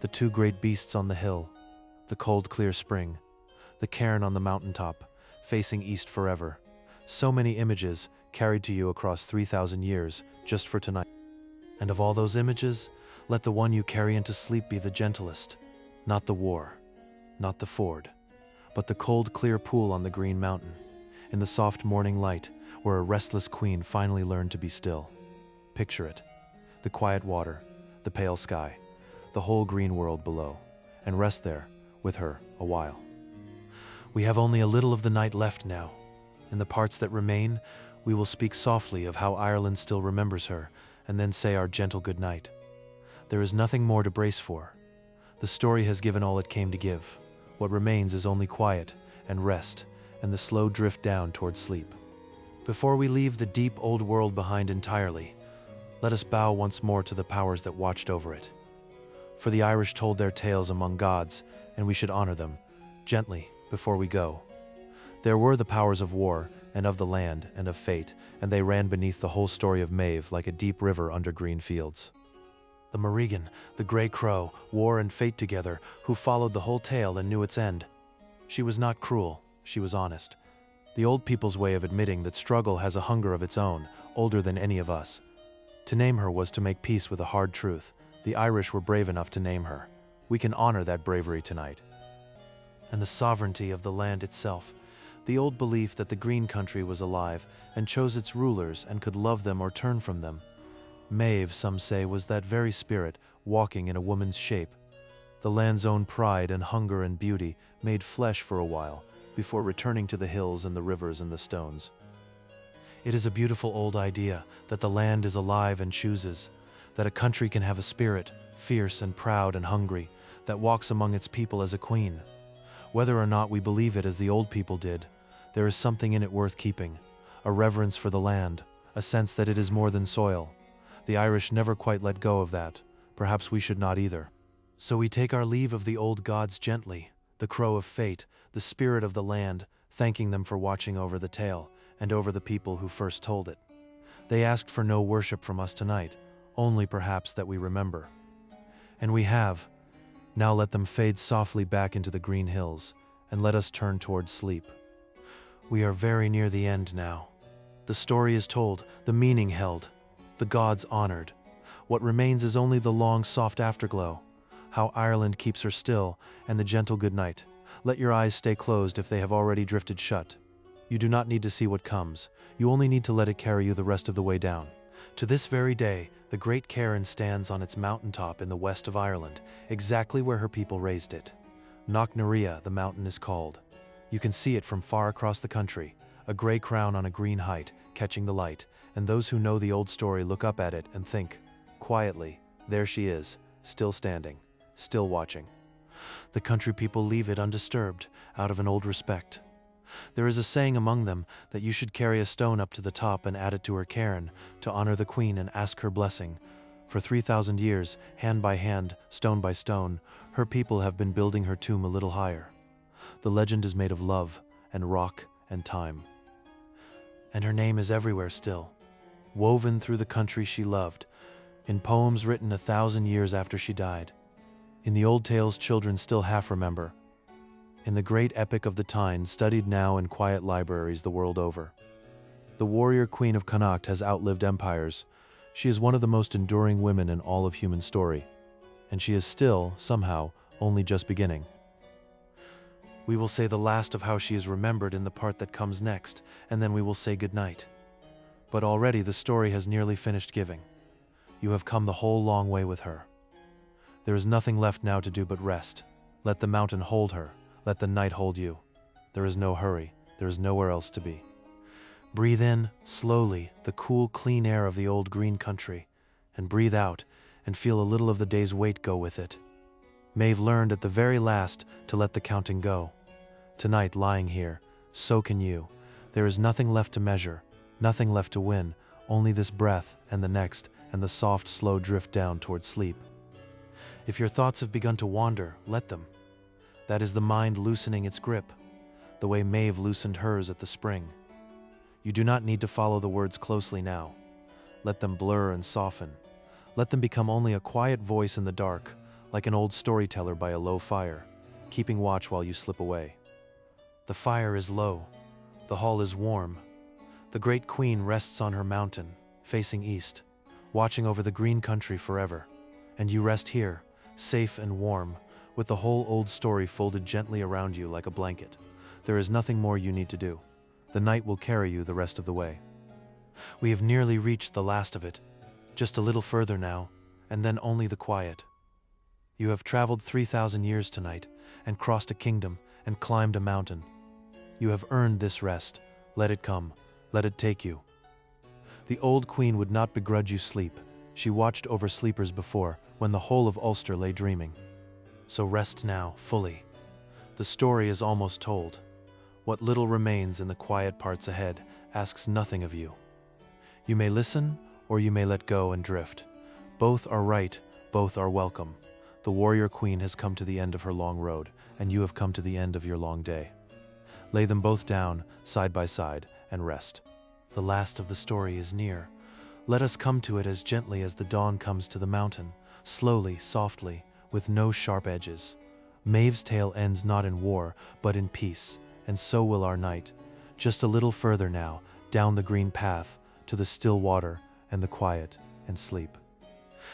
The two great beasts on the hill. The cold, clear spring. The cairn on the mountaintop, facing east forever. So many images carried to you across 3,000 years, just for tonight. And of all those images, let the one you carry into sleep be the gentlest. Not the war, not the ford, but the cold, clear pool on the green mountain, in the soft morning light, where a restless queen finally learned to be still. Picture it. The quiet water, the pale sky, the whole green world below, and rest there, with her, a while. We have only a little of the night left now. In the parts that remain, we will speak softly of how Ireland still remembers her, and then say our gentle good night. There is nothing more to brace for. The story has given all it came to give. What remains is only quiet, and rest, and the slow drift down towards sleep. Before we leave the deep old world behind entirely, let us bow once more to the powers that watched over it. For the Irish told their tales among gods, and we should honor them, gently, before we go. There were the powers of war, and of the land, and of fate, and they ran beneath the whole story of Maeve like a deep river under green fields. The Morrigan, the Grey Crow, war and fate together, who followed the whole tale and knew its end. She was not cruel, she was honest. The old people's way of admitting that struggle has a hunger of its own, older than any of us. To name her was to make peace with a hard truth. The Irish were brave enough to name her. We can honor that bravery tonight. And the sovereignty of the land itself. The old belief that the green country was alive and chose its rulers and could love them or turn from them. Maeve, some say, was that very spirit, walking in a woman's shape. The land's own pride and hunger and beauty made flesh for a while, before returning to the hills and the rivers and the stones. It is a beautiful old idea that the land is alive and chooses, that a country can have a spirit, fierce and proud and hungry, that walks among its people as a queen. Whether or not we believe it as the old people did, there is something in it worth keeping, a reverence for the land, a sense that it is more than soil. The Irish never quite let go of that. Perhaps we should not either. So we take our leave of the old gods gently, the crow of fate, the spirit of the land, thanking them for watching over the tale, and over the people who first told it. They asked for no worship from us tonight, only perhaps that we remember. And we have. Now let them fade softly back into the green hills, and let us turn towards sleep. We are very near the end now. The story is told, the meaning held, the gods honored. What remains is only the long, soft afterglow, how Ireland keeps her still, and the gentle good night. Let your eyes stay closed if they have already drifted shut. You do not need to see what comes. You only need to let it carry you the rest of the way down. To this very day, the great cairn stands on its mountaintop in the west of Ireland, exactly where her people raised it. Knocknaria, the mountain is called. You can see it from far across the country, a gray crown on a green height, catching the light, and those who know the old story look up at it and think, quietly, there she is, still standing, still watching. The country people leave it undisturbed, out of an old respect. There is a saying among them that you should carry a stone up to the top and add it to her cairn, to honor the queen and ask her blessing. For 3,000 years, hand by hand, stone by stone, her people have been building her tomb a little higher. The legend is made of love, and rock, and time. And her name is everywhere still, woven through the country she loved. in poems written 1,000 years after she died, in the old tales children still half remember, in the great epic of the Tyne studied now in quiet libraries the world over. The warrior queen of Connacht has outlived empires. She is one of the most enduring women in all of human story, and she is still, somehow, only just beginning. We will say the last of how she is remembered in the part that comes next, and then we will say goodnight. But already the story has nearly finished giving. You have come the whole long way with her. There is nothing left now to do but rest. Let the mountain hold her. Let the night hold you. There is no hurry. There is nowhere else to be. Breathe in, slowly, the cool, clean air of the old green country, and breathe out, and feel a little of the day's weight go with it. Maeve learned at the very last to let the counting go. Tonight, lying here, so can you. There is nothing left to measure, nothing left to win, only this breath and the next, and the soft, slow drift down toward sleep. If your thoughts have begun to wander, let them. That is the mind loosening its grip, the way Maeve loosened hers at the spring. You do not need to follow the words closely now. Let them blur and soften. Let them become only a quiet voice in the dark, like an old storyteller by a low fire, keeping watch while you slip away. The fire is low. The hall is warm. The great queen rests on her mountain, facing east, watching over the green country forever. And you rest here, safe and warm, with the whole old story folded gently around you like a blanket. There is nothing more you need to do. The night will carry you the rest of the way. We have nearly reached the last of it. Just a little further now, and then only the quiet. You have traveled 3,000 years tonight, and crossed a kingdom, and climbed a mountain. You have earned this rest. Let it come. Let it take you. The old queen would not begrudge you sleep. She watched over sleepers before, when the whole of Ulster lay dreaming. So rest now, fully. The story is almost told. What little remains in the quiet parts ahead asks nothing of you. You may listen, or you may let go and drift. Both are right, both are welcome. The warrior queen has come to the end of her long road, and you have come to the end of your long day. Lay them both down, side by side, and rest. The last of the story is near. Let us come to it as gently as the dawn comes to the mountain, slowly, softly, with no sharp edges. Maeve's tale ends not in war, but in peace, and so will our night. Just a little further now, down the green path, to the still water, and the quiet, and sleep.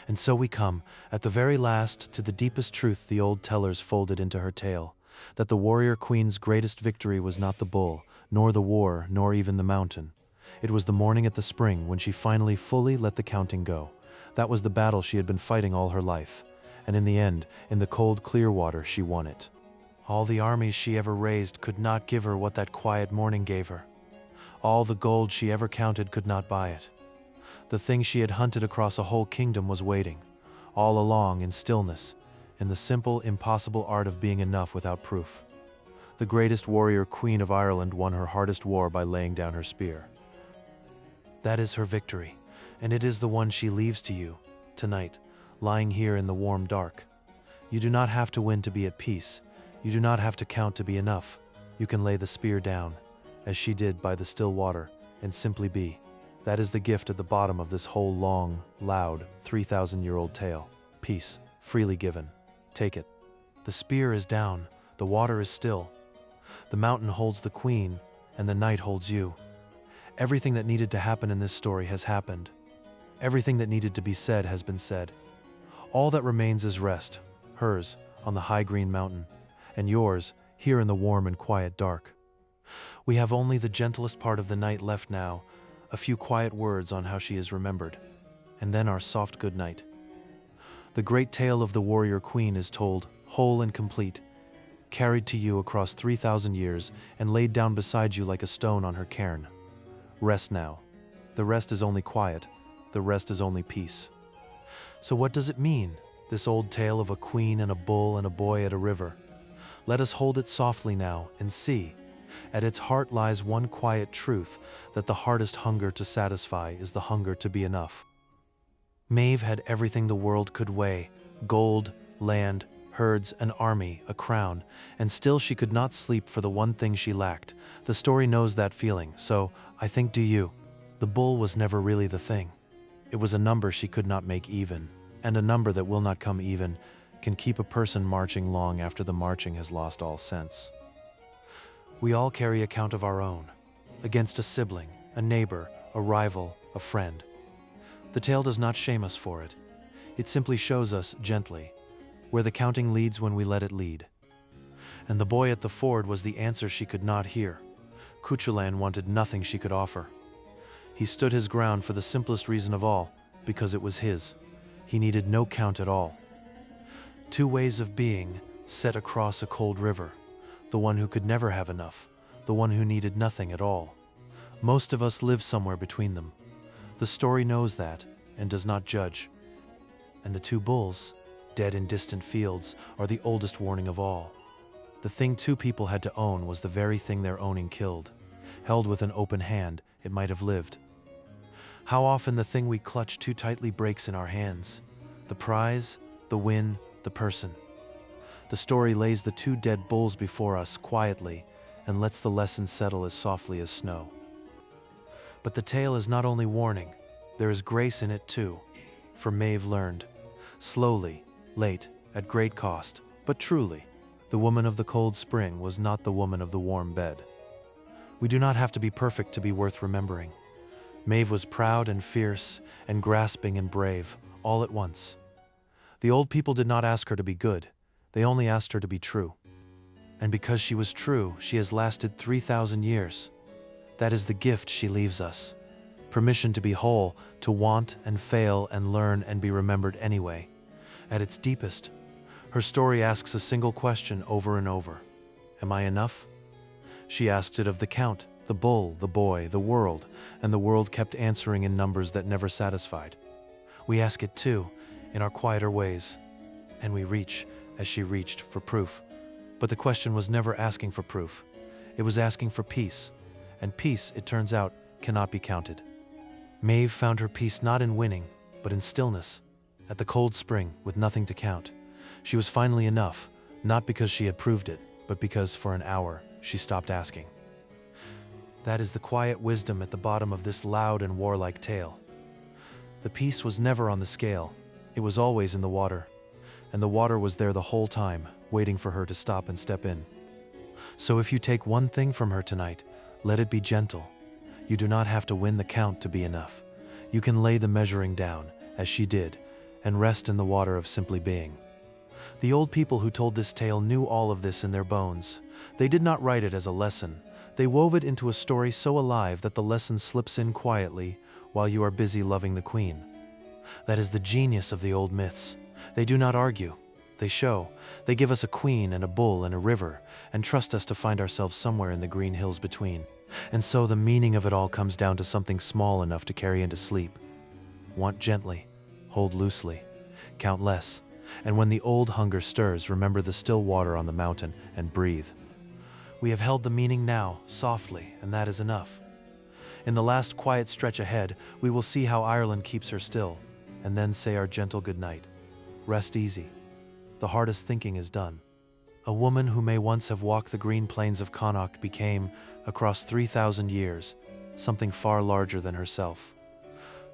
And so we come, at the very last, to the deepest truth the old tellers folded into her tale, that the warrior queen's greatest victory was not the bull, nor the war, nor even the mountain. It was the morning at the spring when she finally fully let the counting go. That was the battle she had been fighting all her life, and in the end, in the cold, clear water, she won it. All the armies she ever raised could not give her what that quiet morning gave her. All the gold she ever counted could not buy it. The thing she had hunted across a whole kingdom was waiting, all along in stillness, in the simple, impossible art of being enough without proof. The greatest warrior queen of Ireland won her hardest war by laying down her spear. That is her victory, and it is the one she leaves to you, tonight, lying here in the warm dark. You do not have to win to be at peace. You do not have to count to be enough. You can lay the spear down, as she did by the still water, and simply be. That is the gift at the bottom of this whole long, loud, 3,000-year-old tale. Peace, freely given. Take it. The spear is down, the water is still. The mountain holds the queen, and the night holds you. Everything that needed to happen in this story has happened. Everything that needed to be said has been said. All that remains is rest, hers, on the high green mountain, and yours, here in the warm and quiet dark. We have only the gentlest part of the night left now, a few quiet words on how she is remembered, and then our soft good night. The great tale of the warrior queen is told, whole and complete, carried to you across 3,000 years and laid down beside you like a stone on her cairn. Rest now. The rest is only quiet. The rest is only peace. So what does it mean, this old tale of a queen and a bull and a boy at a river? Let us hold it softly now and see. At its heart lies one quiet truth, that the hardest hunger to satisfy is the hunger to be enough. Maeve had everything the world could weigh, gold, land, herds, an army, a crown, and still she could not sleep for the one thing she lacked. The story knows that feeling, so, I think, do you. The bull was never really the thing. It was a number she could not make even, and a number that will not come even can keep a person marching long after the marching has lost all sense. We all carry a count of our own, against a sibling, a neighbor, a rival, a friend. The tale does not shame us for it. It simply shows us, gently, where the counting leads when we let it lead. And the boy at the ford was the answer she could not hear. Cuchulainn wanted nothing she could offer. He stood his ground for the simplest reason of all, because it was his. He needed no count at all. Two ways of being set across a cold river, the one who could never have enough, the one who needed nothing at all. Most of us live somewhere between them. The story knows that, and does not judge. And the two bulls, dead in distant fields, are the oldest warning of all. The thing two people had to own was the very thing their owning killed. Held with an open hand, it might have lived. How often the thing we clutch too tightly breaks in our hands. The prize, the win, the person. The story lays the two dead bulls before us quietly and lets the lesson settle as softly as snow. But the tale is not only warning, there is grace in it too. For Maeve learned, slowly, late, at great cost, but truly, the woman of the cold spring was not the woman of the warm bed. We do not have to be perfect to be worth remembering. Maeve was proud and fierce and grasping and brave, all at once. The old people did not ask her to be good, they only asked her to be true. And because she was true, she has lasted 3,000 years. That is the gift she leaves us. Permission to be whole, to want and fail and learn and be remembered anyway. At its deepest, her story asks a single question over and over. Am I enough? She asked it of the count, the bull, the boy, the world, and the world kept answering in numbers that never satisfied. We ask it too, in our quieter ways, and we reach, as she reached, for proof. But the question was never asking for proof. It was asking for peace, and peace, it turns out, cannot be counted. Maeve found her peace not in winning, but in stillness. At the cold spring, with nothing to count, she was finally enough, not because she had proved it, but because for an hour she stopped asking. That is the quiet wisdom at the bottom of this loud and warlike tale. The peace was never on the scale, it was always in the water, and the water was there the whole time, waiting for her to stop and step in. So if you take one thing from her tonight, let it be gentle. You do not have to win the count to be enough. You can lay the measuring down, as she did, and rest in the water of simply being. The old people who told this tale knew all of this in their bones. They did not write it as a lesson. They wove it into a story so alive that the lesson slips in quietly while you are busy loving the queen. That is the genius of the old myths. They do not argue. They show. They give us a queen and a bull and a river, and trust us to find ourselves somewhere in the green hills between. And so the meaning of it all comes down to something small enough to carry into sleep. Want gently, hold loosely, count less, and when the old hunger stirs, remember the still water on the mountain and breathe. We have held the meaning now, softly, and that is enough. In the last quiet stretch ahead, we will see how Ireland keeps her still, and then say our gentle goodnight. Rest easy. The hardest thinking is done. A woman who may once have walked the green plains of Connacht became, across 3,000 years, something far larger than herself.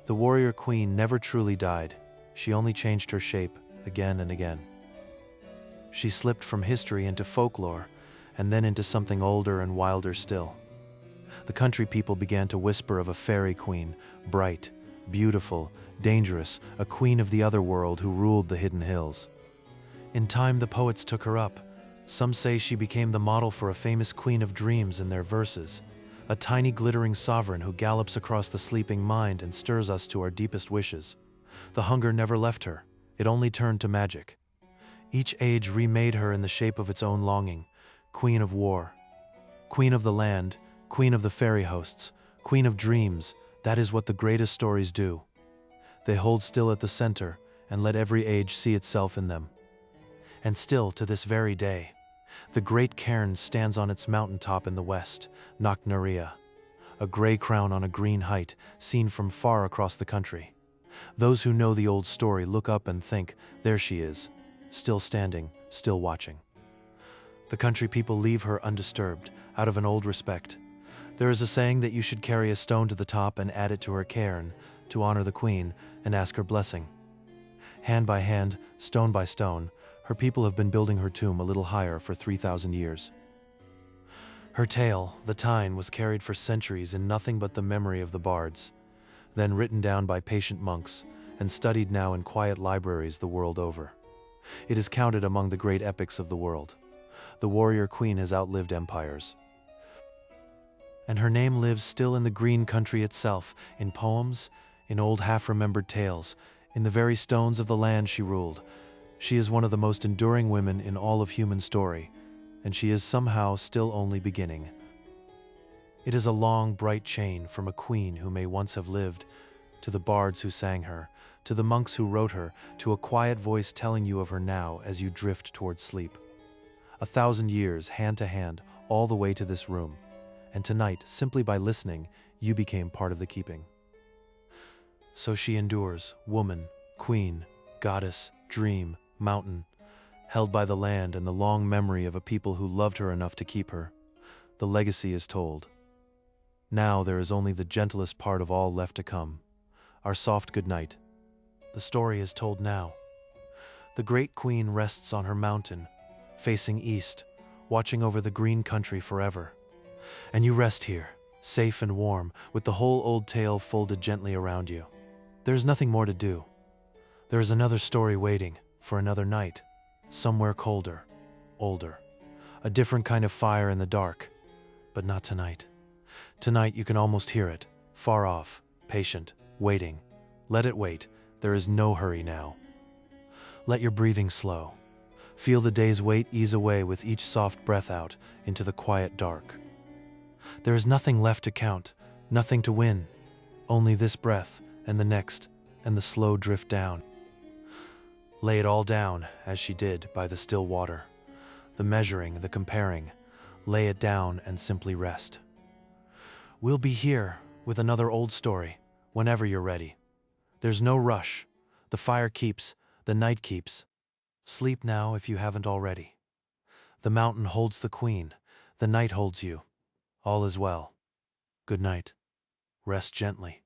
The warrior queen never truly died. She only changed her shape again and again. She slipped from history into folklore, and then into something older and wilder still. The country people began to whisper of a fairy queen, bright, beautiful, dangerous, a queen of the other world who ruled the hidden hills. In time the poets took her up. Some say she became the model for a famous queen of dreams in their verses, a tiny glittering sovereign who gallops across the sleeping mind and stirs us to our deepest wishes. The hunger never left her, it only turned to magic. Each age remade her in the shape of its own longing, queen of war, queen of the land, queen of the fairy hosts, queen of dreams. That is what the greatest stories do. They hold still at the center and let every age see itself in them. And still, to this very day, the great cairn stands on its mountaintop in the west, Knocknaria, a gray crown on a green height, seen from far across the country. Those who know the old story look up and think, there she is, still standing, still watching. The country people leave her undisturbed, out of an old respect. There is a saying that you should carry a stone to the top and add it to her cairn, to honor the queen and ask her blessing. Hand by hand, stone by stone, her people have been building her tomb a little higher for 3,000 years. Her tale, the Tyne, was carried for centuries in nothing but the memory of the bards, then written down by patient monks and studied now in quiet libraries the world over. It is counted among the great epics of the world. The warrior queen has outlived empires, and her name lives still in the green country itself, in poems, in old half-remembered tales, in the very stones of the land she ruled. She is one of the most enduring women in all of human story, and she is somehow still only beginning. It is a long, bright chain from a queen who may once have lived, to the bards who sang her, to the monks who wrote her, to a quiet voice telling you of her now as you drift towards sleep. 1,000 years, hand to hand, all the way to this room. And tonight, simply by listening, you became part of the keeping. So she endures, woman, queen, goddess, dream, mountain, held by the land and the long memory of a people who loved her enough to keep her. The legacy is told. Now there is only the gentlest part of all left to come, our soft goodnight. The story is told now. The great queen rests on her mountain, facing east, watching over the green country forever. And you rest here, safe and warm, with the whole old tale folded gently around you. There is nothing more to do. There is another story waiting for another night, somewhere colder, older, a different kind of fire in the dark, but not tonight. Tonight you can almost hear it, far off, patient, waiting. Let it wait. There is no hurry now. Let your breathing slow. Feel the day's weight ease away with each soft breath out into the quiet dark. There is nothing left to count, nothing to win, only this breath and the next and the slow drift down. Lay it all down, as she did, by the still water. The measuring, the comparing. Lay it down and simply rest. We'll be here with another old story, whenever you're ready. There's no rush. The fire keeps, the night keeps. Sleep now if you haven't already. The mountain holds the queen, the night holds you. All is well. Good night. Rest gently.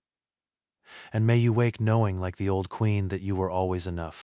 And may you wake knowing, like the old queen, that you were always enough.